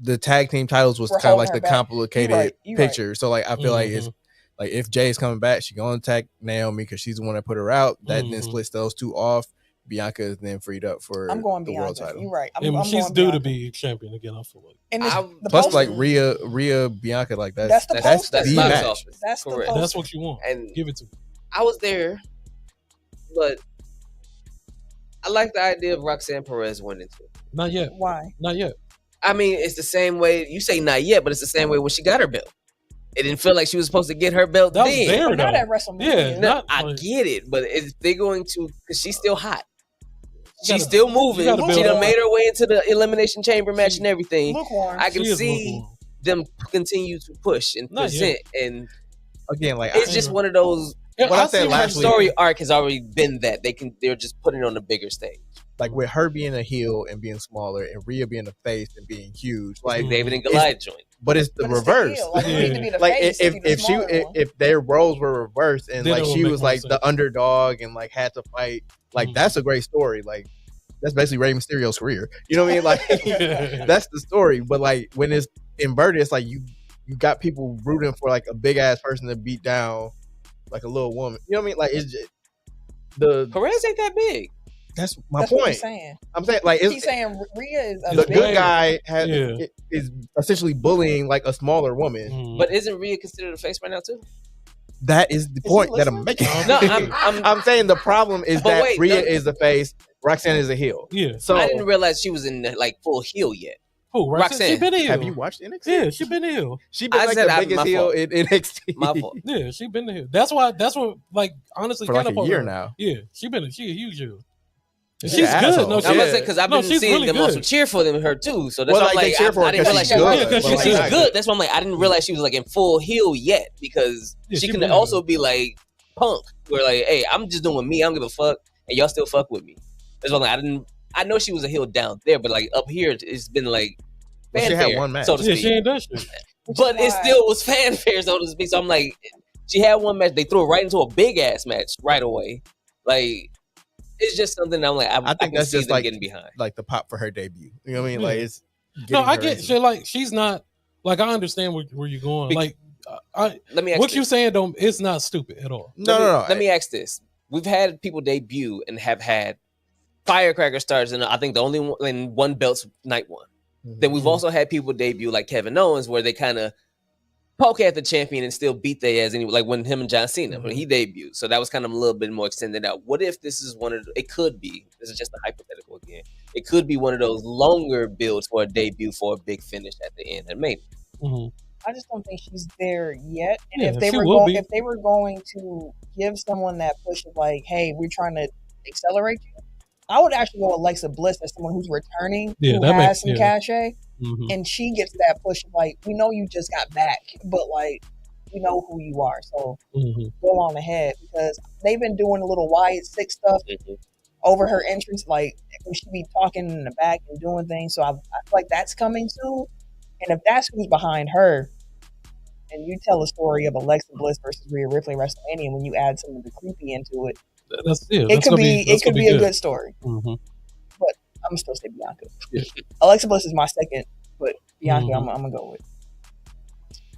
the tag team titles was We're kind of like holding the her back. complicated You picture. So like I feel like Mm-hmm. it's like if Jay's coming back, she gonna attack Naomi because she's the one that put her out. That then splits those two off. Bianca is then freed up for I'm going the Bianca. world title. You're right. And I'm she's going due Bianca. to be champion again. I feel like. And the Plus, poster- like Rhea Bianca, like That's the poster. That's the box match. office. That's the Correct. poster. That's what you want. And Give it to me. I was there, but I like the idea of Roxanne Perez winning too. Not yet. Why? Not yet. I mean, it's the same way you say not yet, but it's the same way when she got her belt. It didn't feel like she was supposed to get her belt That was then. there, Not though. at WrestleMania. Yeah, No, not I like- get it, but if they're going to, because she's still hot. You She's gotta- still moving. you gotta She build done up. made her way into the Elimination Chamber match and everything. Lukewarm. I can She is see lukewarm. them continue to push and Not present, and Again, like it's just one of those. Yeah, What I I said see Her last week- story arc has already been that they're just putting it on a bigger stage. like with her being a heel and being smaller, and Rhea being a face and being huge. Like, David and Goliath joint. but it's the But it's reverse. heel. Like, you need to be the Like face to be the if smaller one. if their roles were reversed and Then like it would she make was more like sense. the underdog and like had to fight, like that's a great story. Like that's basically Rey Mysterio's career. You know what I mean? Like that's the story. But like when it's inverted, it's like you got people rooting for like a big ass person to beat down like a little woman. You know what I mean? Like it's just Perez ain't that big. that's my That's what point. he's saying. I'm saying like He's it's saying Rhea is a the big good guy Yeah. is essentially bullying like a smaller woman. Mhm. But isn't Rhea considered a face right now too? That is the he point that I'm listening? making. No, I'm I'm saying the problem is But that wait, Rhea no. is the face, Roxanne is a heel. yeah. So I didn't realize she was in like full heel yet. Who? Roxanne. She been ill. have you watched NXT? Yeah, she been ill. She been I like said the my biggest heel fault. in NXT My fault. Yeah, she been ill. That's why. That's what. Like honestly, for like a catapulted year her. now. Yeah, she a huge heel. And She's she's an good. asshole. No, I'm she, gonna say because I've No, been she's seeing really them good. also cheer for them her too. So that's Well, why I'm like, they like, cheer for her I didn't 'cause realize she's she was. good, Yeah, 'cause but, she's like, She's not good. That's why I'm like, I didn't realize she was like in full heel yet because Yeah, she she can been also good. be like punk. Where like, hey, I'm just doing me. I don't give a fuck, and y'all still fuck with me. That's why I'm like, I know she was a heel down there, but like up here, it's been like Well, she fanfare, had one match. so to Yeah, speak. she ain't done shit. But it still was fanfare, so to speak. So I'm like, she had one match. They threw her right into a big ass match right away. Like, it's just something I'm like, I think can that's see just them like getting behind. like the pop for her debut. You know what I mean? Like Yeah. it's No, getting I her get into- shit. Like she's not. Like I understand where you're going. Like I Let me ask what this. you saying don't. It's not stupid at all. No. Let me ask this: we've had people debut and have had firecracker stars, and I think the only one in one belt's night one. Then we've also had people debut like Kevin Owens, where they kind of poke at the champion and still beat their ass. Anyway, like when him and John Cena when he debuted, so that was kind of a little bit more extended out. What if this is one of? It could be. This is just a hypothetical again. It could be one of those longer builds for a debut for a big finish at the end. And maybe Mhm. I just don't think she's there yet. And Yeah, if they she were will be. if they were going to give someone that push of like, hey, we're trying to accelerate you, I would actually go Alexa Bliss as someone who's returning, Yeah, who that has makes- some yeah. cachet, Mhm. and she gets that push of like, we know you just got back, but like, we know who you are, so Mhm. go on ahead, because they've been doing a little Wyatt Six stuff over her entrance, like when she be talking in the back and doing things. So I feel like that's coming soon. And if that's who's behind her, and you tell a story of Alexa Bliss versus Rhea Ripley at WrestleMania, when you add some of the creepy into it, That's yeah. it that's could gonna be that's it could gonna be a good story. Mhm. I'm still say Bianca. Yeah. Alexa Bliss is my second, but Bianca, Mhm. I'm gonna go with.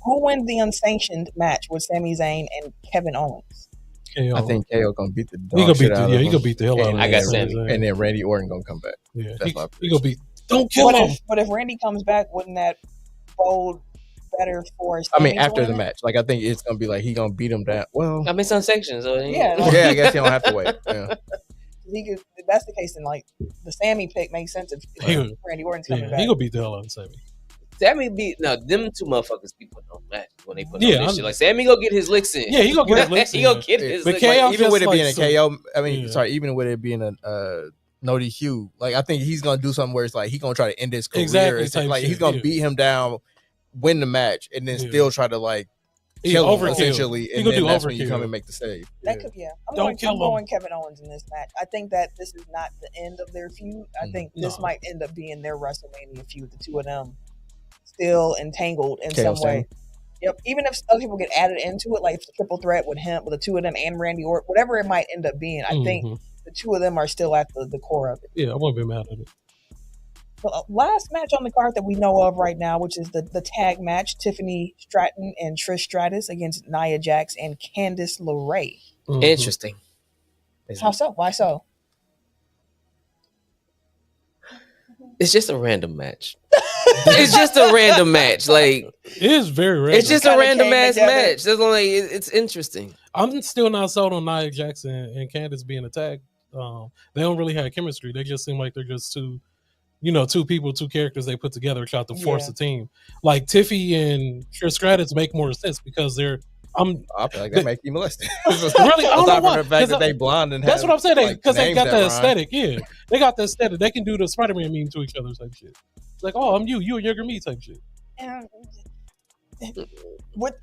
Who wins the unsanctioned match with Sami Zayn and Kevin Owens? KO. I think KO gonna beat the he dog gonna shit beat the out yeah. of He him. gonna beat the hell out of And I got Sami Sammy. Zayn. And then Randy Orton gonna come back. Yeah, That's my he gonna beat. Don't kill him. But if Randy comes back, wouldn't that bode better for? I mean, Sami after to the win it? match, like I think it's gonna be like he gonna beat him down. Well, I mean, it's unsanctioned, so Yeah, yeah, I guess he don't have to wait. Yeah. He could, if that's the case, then like the Sammy pick makes sense if He would- Randy Orton's coming Yeah, back. he gonna beat the hell out of Sammy. Sammy beat now them two motherfuckers be putting on matches when they put Yeah, on this I'm- shit. Like Sammy go get his licks in. Yeah, he gonna get his licks he in. gonna get his But licks KO in. like, even just with it like being a some- KO, I mean, yeah. sorry, even with it being a no DQ, like I think he's gonna do something where it's like he's gonna try to end his career. Exactly, It's type like he's shit, gonna yeah. beat him down, win the match, and then Yeah. still try to like kill him overkill. essentially, He and gonna then do that's when you overkill. come and make the save. That could, yeah. I'm Don't kill him. going Kevin Owens in this match. I think that this is not the end of their feud. I think this No. might end up being their WrestleMania feud. The two of them still entangled in Chaos some way. Team. Yep. Even if other people get added into it, like if it's a triple threat with him, with the two of them and Randy Orton, whatever it might end up being, I think the two of them are still at the core of it. Yeah, I wouldn't be mad at it. The last match on the card that we know of right now, which is the tag match, Tiffany Stratton and Trish Stratus against Nia Jax and Candice LeRae. Interesting. How so? Why so? It's just a random match. It's just a random match. Like It is very random. it's just a Kinda random came ass together. match. That's only it's interesting. I'm still not sold on Nia Jackson and Candice being attacked. They don't really have chemistry. They just seem like they're just two people, two characters they put together, try to force a team. Like Tiffy and Trish Stratus make more sense because I feel like that makes you molested. Really, I don't know Aside why. from the fact that they blonde and That's have, what I'm saying. Because they names got that the rhyme. aesthetic. Yeah, they got the aesthetic. They can do the Spider-Man meme to each other type shit. It's like, oh, I'm you and younger me type shit. What?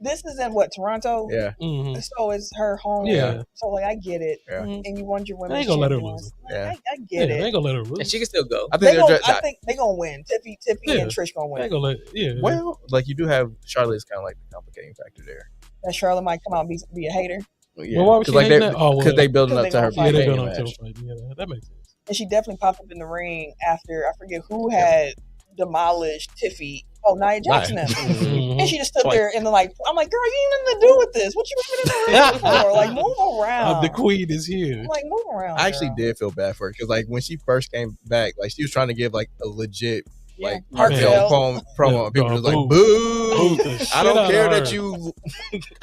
This is in what, Toronto? Yeah. Mm-hmm. So it's her home. Yeah. So like I get it. Yeah. And you want your women. They ain't gonna let her champions. lose. Like, Yeah. I get They it. ain't gonna let her lose. And she can still go. I think I think they're gonna win. Tiffy Yeah. and Trish gonna They win. ain't gonna let. Yeah. well, like you do have Charlotte's kind of like the complicating factor there. That Charlotte might come out and be a hater. Yeah. Well, why would she like hating they, that? Oh, well, because they building up Because to they her gonna yeah, they being don't match. have to. Yeah, that makes sense. And she definitely popped up in the ring after I forget who had demolished Tiffy. Oh, Nia Jackson. Mhm. And she just stood there and then like, I'm like, girl, you ain't nothing to do with this. What you moving in the ring for? Like, move around. The queen is here. I'm like, move around. I actually girl. did feel bad for her because like when she first came back, like she was trying to give like a legit like Yeah. heartfelt Heartfelt. promo. And people Yeah, was like, boo. boo! the shit I don't out care of that her. you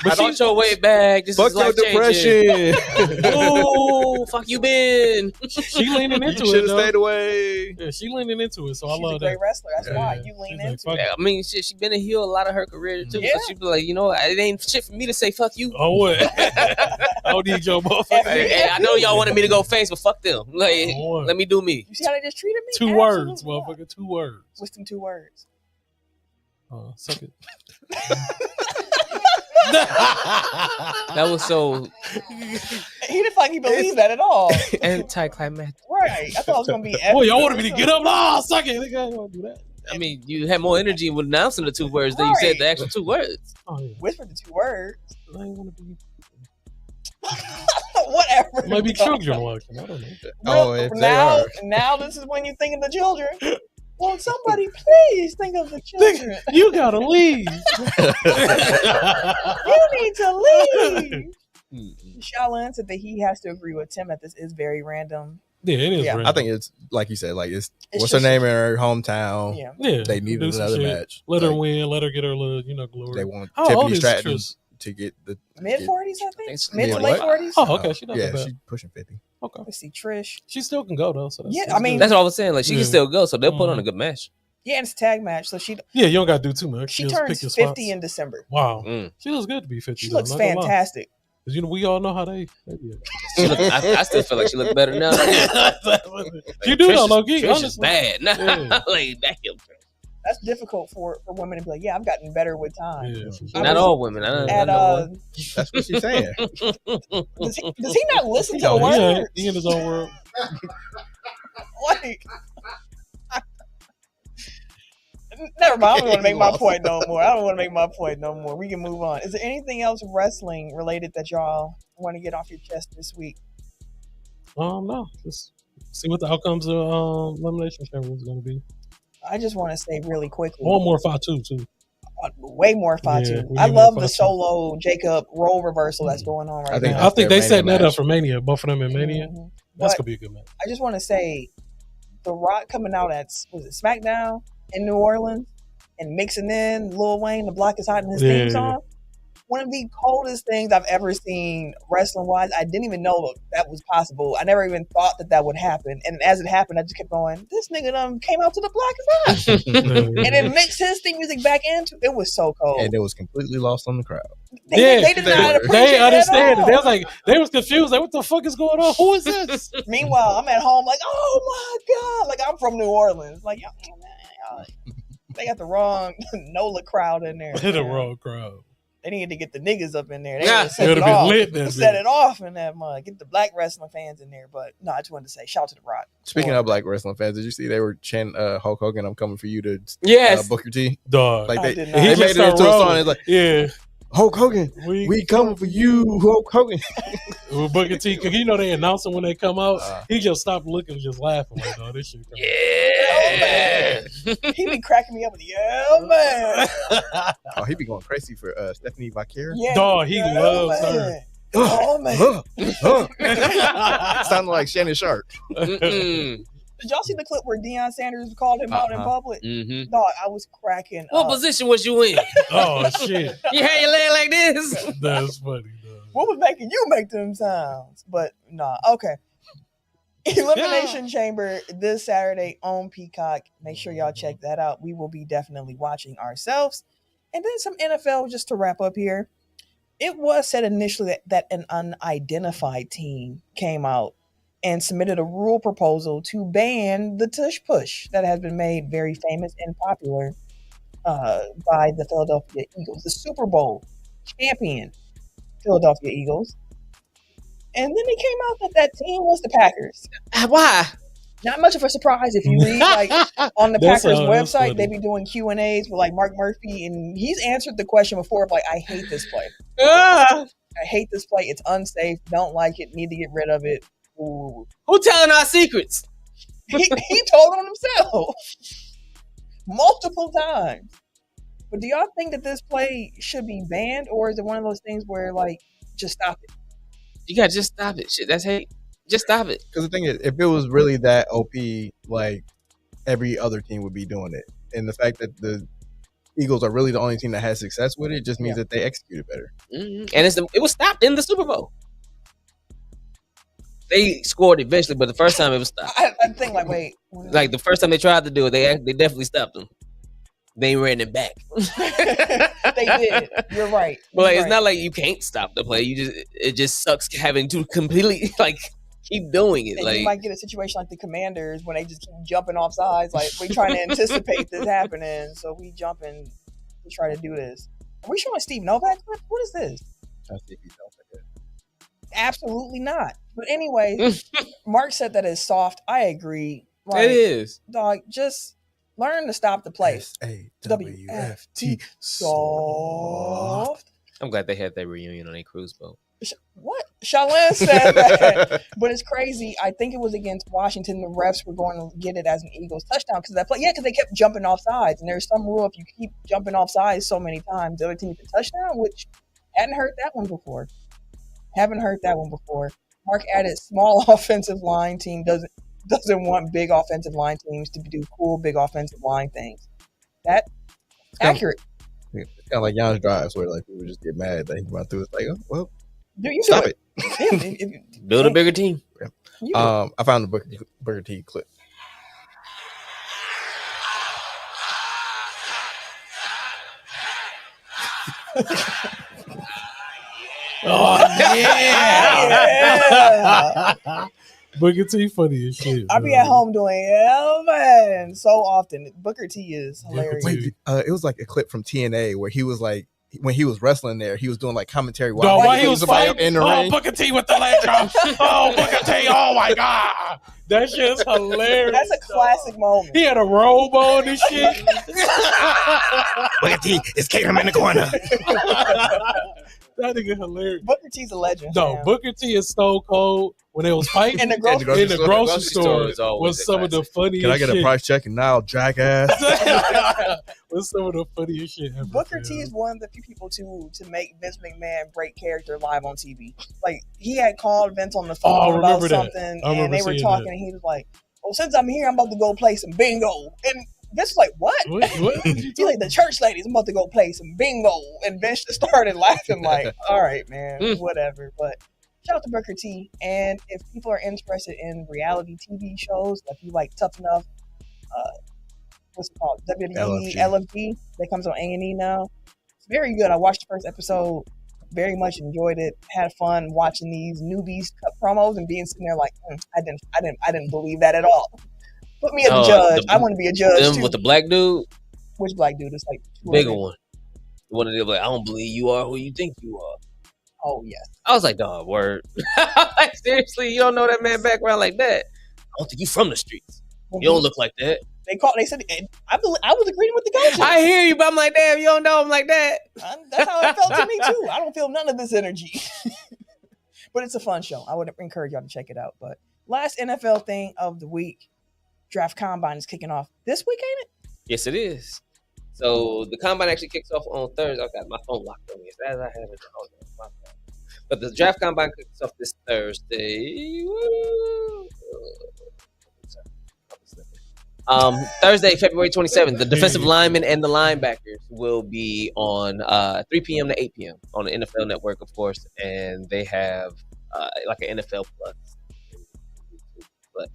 But she's your way back. This fuck is your life changing. depression. Oh, fuck you been. She leaning You into should it. have though. stayed away. Yeah, she leaning into it. So I She's a love great that. wrestler. That's Yeah. why you lean She's like, into fuck it. it. I mean, shit, she been a heel a lot of her career too. Yeah. So she be like, you know, it ain't shit for me to say fuck you. Oh what? I don't need your motherfucker. Hey, I know y'all wanted me to go face, but fuck them. Like, Oh, what? let me do me. You see how they just treated me? Two Absolutely words, not. motherfucker. 2 words. What's them 2 words? Suck it. That was so He didn't like he believed that at all. anticlimactic. Right. I thought it was gonna be Boy, y'all wanted me to get up. Oh, suck it. Nigga, I don't want to do that. I mean, you had more energy with announcing the 2 words than you said the actual 2 words. Oh, yeah. Whispered the 2 words. I ain't want to be. Whatever. Might be children watching. I don't know. Oh, if they now, are. now this is when you think of the children. Well, somebody please think of the children. You gotta leave. You need to leave. Shaolin said that he has to agree with Tim that this is very random. Yeah, it is. Yeah. random. I think it's like you said, like it's what's just- her name in her hometown. Yeah. Yeah, They needed do some another shit. match. Let her Like, win. Let her get her little, glory. They want How old Tiffany is Stratton Trish? to get the Mid 40s, I think. It's Mid to mid late what? 40s. Oh, okay. She not yeah, that bad. she's pushing 50. Okay. Let's see, Trish. She still can go though. So that's, Yeah, that's I mean- good. That's what I was saying. Like, she Yeah. can still go, so they'll put on Mhm. a good match. Yeah, and it's a tag match, so she yeah, you don't gotta do too much. she Just turns pick your 50 spots. in December. Wow, Mm. she looks good to be 50. She though, looks not gonna lie. fantastic. 'Cause, we all know how they be. She look, I still feel like she looked better now. You do know, low key. Trish is Honestly. bad. Nah, Yeah. like, damn. That's difficult for women to be like, yeah, I've gotten better with time. Yeah. I Not was- all women. I At know. That's what she's saying. does he not listen to the Oh, yeah, words? he in his own world. Like, never mind. I don't want to make my point no more. I don't want to make my point no more. We can move on. Is there anything else wrestling related that y'all want to get off your chest this week? No, just see what the outcomes of Elimination Chamber is going to be. I just want to say really quickly. One more Fatu too. Way more Fatu. Yeah, we I need more love the Fatu. solo Jacob role reversal that's going on right I think now. I think they their setting Mania that up match. for Mania. Both of them in Mania. Mhm. That's But gonna be a good match. I just want to say, The Rock coming out at was it SmackDown in New Orleans and mixing in Lil Wayne, The Block is Hot in his theme Yeah. song. One of the coldest things I've ever seen wrestling wise. I didn't even know that was possible. I never even thought that would happen. And as it happened, I just kept going, this nigga done came out to The Block is Hot. And then mixed his theme music back into it. Was so cold. And it was completely lost on the crowd. They did not appreciate They it understand at it. all. They was like, they was confused. Like, what the fuck is going on? Who is this? Meanwhile, I'm at home like, oh my God. Like, I'm from New Orleans. Like, y'all, They got the wrong NOLA crowd in there. The wrong crowd. They need to get the niggas up in there. They Yeah. need to set It it would've been off. lit that Set bitch. it off in that mug. Get the black wrestling fans in there. But no, I just wanted to say, shout out to The Rock. Speaking of black wrestling fans, did you see they were chanting Hulk Hogan, I'm coming for you to Yes. Booker T? Dog. Like I they did not. He made just it into a started song. rolling. It's like, Yeah. Hulk Hogan, we coming for you, Hulk Hogan. With Booker T, because they announce him when they come out. Uh. He just stopped looking, just laughing like, "Oh, this shit." Yeah. He be cracking me up with man. Oh, he be going crazy for Stephanie Vaquer. Yeah, Dog, he loves her. Oh man. Sounded like Shannon Sharp. Mm-mm. Did y'all see the clip where Deion Sanders called him out in public? Mm-hmm. Dog, I was cracking What up. position was you in? Oh shit, You had your leg like this? that's funny. Dog. What was making you make them sounds? But nah, okay. Elimination Chamber this Saturday on Peacock. Make sure y'all check that out. We will be definitely watching ourselves. And then some NFL just to wrap up here. It was said initially that an unidentified team came out and submitted a rule proposal to ban the tush push that has been made very famous and popular by the Philadelphia Eagles, the Super Bowl champion Philadelphia Eagles. And then it came out that team was the Packers. Why? Not much of a surprise if you read like on the That's Packers that's website, funny. they be doing Q&As with like Mark Murphy, and he's answered the question before of like, I hate this play. Ah, I hate this play. It's unsafe. Don't like it. Need to get rid of it. Ooh. who telling our secrets? He told on himself multiple times. But do y'all think that this play should be banned, or is it one of those things where like just stop it? You gotta just stop it. Shit, that's hate. Just stop it. Because the thing is, if it was really that OP, like every other team would be doing it. And the fact that the Eagles are really the only team that has success with it just means that they executed better. Mm-hmm. And it was stopped in the Super Bowl. They scored eventually, but the first time it was stopped. I think like, wait. Like the first time they tried to do it, they definitely stopped them. They ran it back. They did. You're right. But like, You're it's right. not like you can't stop the play. It just sucks having to completely like keep doing it. And Like you might get a situation like the Commanders when they just keep jumping off sides. Like, we trying to anticipate this happening, so we jumping to try to do this. Are we showing Steve Novak? What is this? I think he don't like it. Absolutely not. But anyway, Mark said that it's soft. I agree. it is. Dog, just learn to stop the play. SAWFT. Soft. I'm glad they had that reunion on a cruise boat. What? Shalyn said that. But it's crazy. I think it was against Washington. The refs were going to get it as an Eagles touchdown because that play. Yeah, because they kept jumping off sides. And there's some rule if you keep jumping off sides so many times, the other team gets a touchdown, which hadn't heard that one before. Haven't heard that one before. Mark added small offensive line team doesn't want big offensive line teams to do cool big offensive line things. That's accurate. It's kind of like Giannis drives where like people just get mad that he run through. It's like, oh, well, Do you stop do it. Yeah, Build a bigger team. you do it. I found the Booker T clip. Oh Yeah. Booker T funny as shit. I be bro. at home doing man so often. Booker T is hilarious. Wait, It was like a clip from TNA where he was like, when he was wrestling there, he was doing like commentary Dog, while he putting was somebody fighting, up in the ring. Booker T with the leg drop. Oh, Booker T, oh my God. That shit's hilarious. That's a classic moment. He had a robe on and shit. Booker T is kicking him in the corner. That nigga hilarious. Booker T's a legend. No, fam. Booker T is Stone Cold when they was fighting In the grocery in the grocery store store is always was a some of the funniest Can I get a shit. price check and now, jackass? Was some of the funniest shit ever. Booker fam. T is one of the few people to make Vince McMahon break character live on TV. Like, he had called Vince on the phone Oh, I about remember that. something, I and remember they were seeing talking, that. and he was like, "Well, since I'm here, I'm about to go play some bingo." And Vince was like, "What?" What did you He's like, "The church ladies, I'm about to go play some bingo." And Vince just started laughing like, "All right, man, whatever." But shout out to Booker T. And if people are interested in reality TV shows, if you like Tough Enough, what's it called? WWE LFG that comes on A&E now. It's very good. I watched the first episode, very much enjoyed it. Had fun watching these newbies cut promos and being sitting there like, I didn't believe that at all. Put me as a judge. I want to be a judge Them too. with the black dude. Which black dude? It's like Bigger one. One of them like, I don't believe you are who you think you are. Oh yes. I was like, dog, word. Like, seriously, you don't know that man background like that. I don't think you from the streets. You don't look like that. They said, I was agreeing with the coaches. I hear you, but I'm like, damn, you don't know him like that. That's how it felt to me too. I don't feel none of this energy. But it's a fun show. I would encourage y'all to check it out. But last NFL thing of the week, draft combine is kicking off this week, ain't it? Yes, it is. So the combine actually kicks off on Thursday. I got my phone locked on me. As I have it. Oh, no, my bad. But the draft combine kicks off this Thursday. Thursday, February 27th. The defensive linemen and the linebackers will be on 3 p.m. to 8 p.m. on the NFL Network, of course, and they have like an NFL Plus. But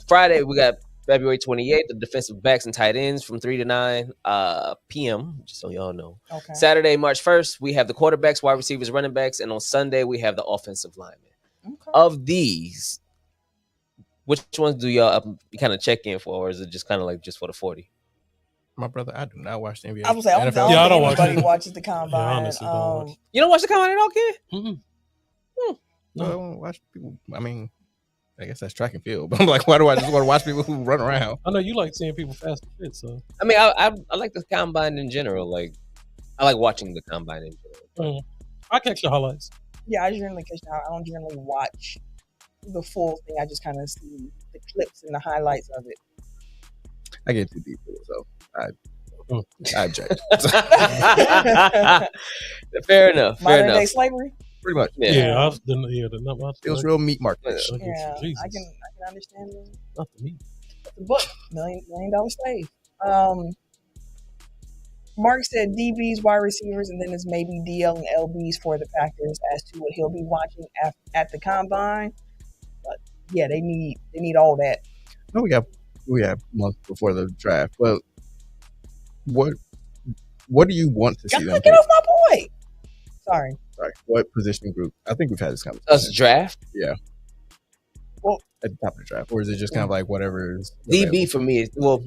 Friday we got February 28th, the defensive backs and tight ends from 3 to 9 p.m., just so y'all know. Okay. Saturday, March 1st, we have the quarterbacks, wide receivers, running backs, and on Sunday, we have the offensive linemen. Okay. Of these, which ones do y'all kind of check in for, or is it just kind of like just for the 40? My brother, I do not watch the NBA. I was like, NFL. Yeah, I don't watch anybody it. watches the combine. Yeah, I honestly don't watch. You don't watch the combine at all, kid? Mm-mm. No, I don't watch people. I mean, I guess that's track and field. But I'm like, why do I just want to watch people who run around? I know you like seeing people fast and fit, so I mean, I like the combine in general. Like, I like watching the combine in general. I catch the highlights. Yeah, I generally catch out. I don't generally watch the full thing. I just kind of see the clips and the highlights of it. I get too deep with it, so I object. Fair enough. Fair Modern enough. day slavery. Pretty much. Yeah, It was real meat market. Yeah, Jesus. I can understand that. Not the meat. The book, $1 million slave. Mark said DBs, wide receivers, and then there's maybe DL and LBs for the Packers as to what he'll be watching at the combine. But yeah, they need all that. No, we have months before the draft. But what do you want to see them? Get off my boy. Sorry. What position group? I think we've had this conversation. Us draft? Yeah. Well, at the top of the draft, or is it just kind of like whatever is DB available? for me is, well,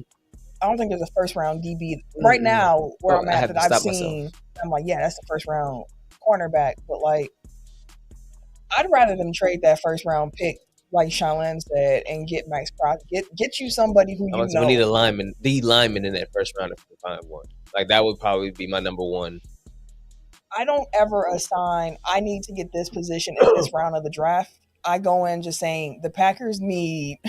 I don't think there's a first round DB right now where I'm I at have that to I've stop seen. myself. I'm like, yeah, that's the first round cornerback. But like, I'd rather them trade that first round pick, like Shaolin said, and get Max Crosby. Get you somebody who you know. we need a lineman, the lineman in that first round if we find one. Like, that would probably be my number one. I don't ever assign, I need to get this position in this round of the draft. I go in just saying the Packers need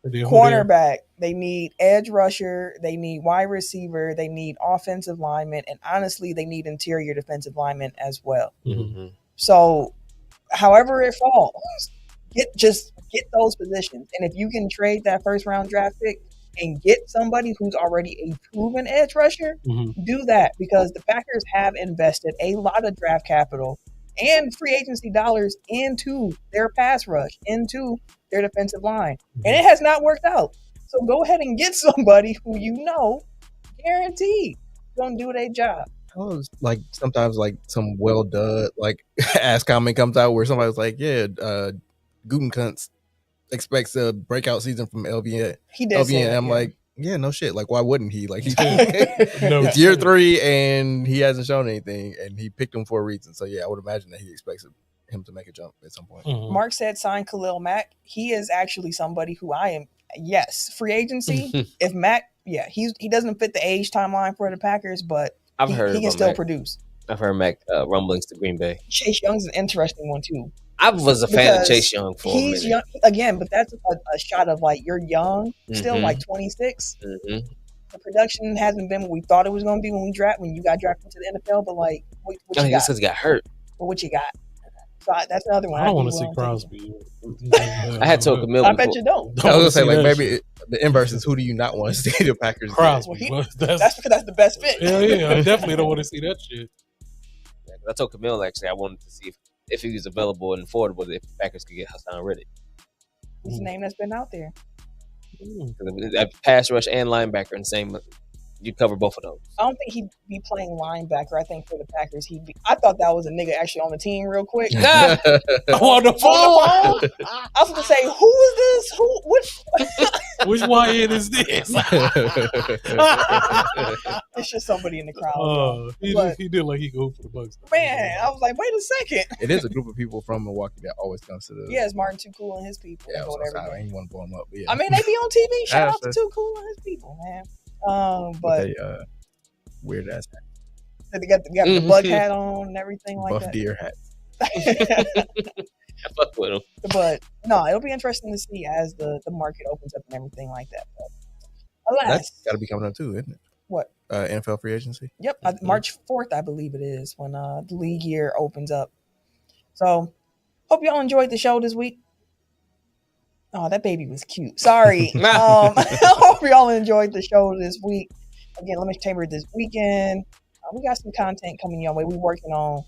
cornerback, they need edge rusher, they need wide receiver, they need offensive lineman, and honestly, they need interior defensive lineman as well. Mm-hmm. So, however it falls, get those positions. And if you can trade that first round draft pick and get somebody who's already a proven edge rusher, do that, because the Packers have invested a lot of draft capital and free agency dollars into their pass rush, into their defensive line. And it has not worked out. So go ahead and get somebody who you know, guaranteed, going to do their job. I was like, sometimes like some well done like ass comment comes out where somebody's like, yeah, Gutekunst expects a breakout season from LVN. He did say that, and I'm yeah. like, yeah, no shit. Like, why wouldn't he? Like, No, it's year 3 and he hasn't shown anything, and he picked him for a reason. So yeah, I would imagine that he expects him to make a jump at some point. Mark said sign Khalil Mack. He is actually somebody who I am. Yes, free agency. If Mack, yeah, he doesn't fit the age timeline for the Packers, but I've heard he can about still Mack. produce. I've heard Mac rumblings to Green Bay. Chase Young's an interesting one too. I was a fan of Because Chase Young for a minute. He's young again, but that's a shot of like you're young, still like 26. Mm-hmm. The production hasn't been what we thought it was going to be when you got drafted to the NFL. But like, what I you think got? that's because he got hurt. Well, what you got? So that's another one. I don't want to see Crosby. I had told Camille. I bet you don't. I was gonna say like maybe the inverse is who do you not want to see the Packers? Crosby. Well, that's because that's the best fit. Yeah, I definitely don't want to see that shit. I told Camille actually I wanted to see if he was available and affordable, if the Packers could get Hassan Reddick. It's a name that's been out there. That pass rush and linebacker in the same. You cover both of those. I don't think he'd be playing linebacker. I think for the Packers, I thought that was a nigga actually on the team real quick. On the phone. I was going to say, who is this? What? Which YN is this? It's just somebody in the crowd. He did like he go for the Bucks. Man, I was like, wait a second. It is a group of people from Milwaukee that always comes to the. Yeah, it's Martin Too Cool and his people. Yeah, They go to every I game. ain't want to blow them up, but yeah. I mean, they be on TV. Shout out to That's- Too Cool and his people, man. But they, weird ass they got the bug hat on and everything like buff that. deer hats. I fuck with him. But no, it'll be interesting to see as the market opens up and everything like that. But alas, That's got to be coming up too, isn't it? what? NFL free agency. Yep, March 4th, I believe it is when the league year opens up. So, hope y'all enjoyed the show this week. Oh, that baby was cute. Sorry. I hope y'all enjoyed the show this week. Again, Elimination Chamber this weekend. We got some content coming your way. We're working on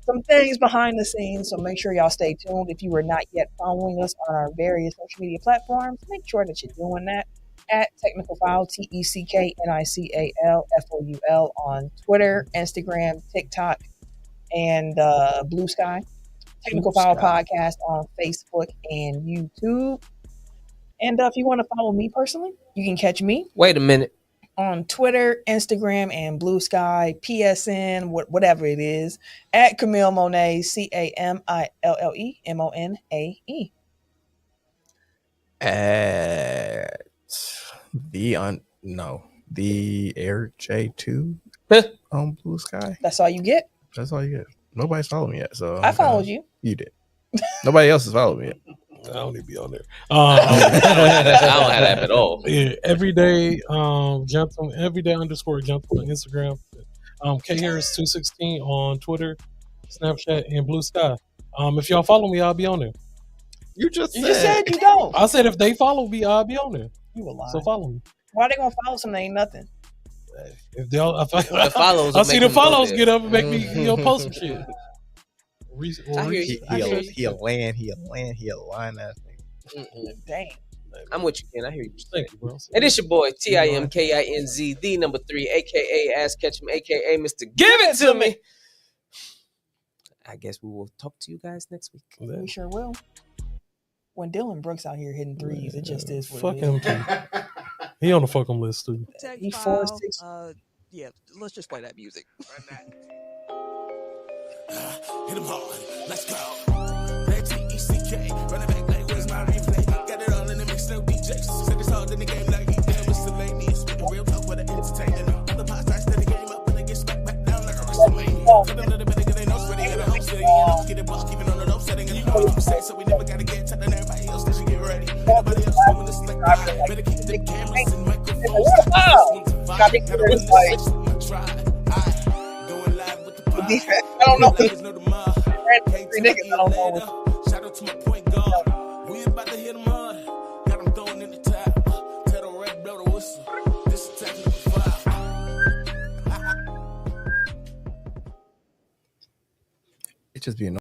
some things behind the scenes, so make sure y'all stay tuned. If you are not yet following us on our various social media platforms, make sure that you're doing that at Technical File, TECKNICALFOUL on Twitter, Instagram, TikTok, and Blue Sky. Technical File Podcast on Facebook and YouTube. And if you want to follow me personally, you can catch me. Wait a minute. On Twitter, Instagram, and Blue Sky, PSN, whatever it is, at Camille Monet, CAMILLEMONAE. At the Air J2 on Blue Sky. That's all you get. That's all you get. Nobody's followed me yet, so I followed you. You did. Nobody else has followed me yet. I don't need to be on there. I don't have that at all. Yeah, everyday gentleman, everyday _ gentleman on Instagram. K Harris 216 on Twitter, Snapchat, and Blue Sky. If y'all follow me, I'll be on there. You just said you don't. I said if they follow me, I'll be on there. You a lie. So follow me. Why they gonna follow something that ain't nothing? If they all, The follows. I will see make the them go follows there. get up and make me post some shit. I hear you. He'll land that thing. Dang. I'm with you, Ken. I hear you. Thank you, bro. And it's your boy TIMKINZ, the number 3, aka Ass Ketchum, aka Mr. Give It To Me. I guess we will talk to you guys next week. We sure will. When Dylan Brooks out here hitting threes, it just is what Fuck it is. him too. He on the fuck him list too. He 4'6". Yeah, let's just play that music. Hit him hard, let's go. Red TECK, running back like where's my replay? Got it all in the mix, no DJs. Said it's hard in the game like he damn miscellaneous. Speaking real talk with an entertainer. Other pods I set the game up when they get smacked back down like a WrestleMania. Cut them little bit, they know sweaty in the home city. And I'm get it boss, keeping on the dope setting. And you know what you say, so we never gotta get telling everybody else that you get ready. Nobody else doing this like that. Better keep the cameras and microphones. Got me clear this way. Defense. I don't know. Three niggas. I don't know. Shout out to my point guard. We about to hit him hard. Got him throwing in the tap. Tell the red blow the whistle. This is Technical File. It just be annoying.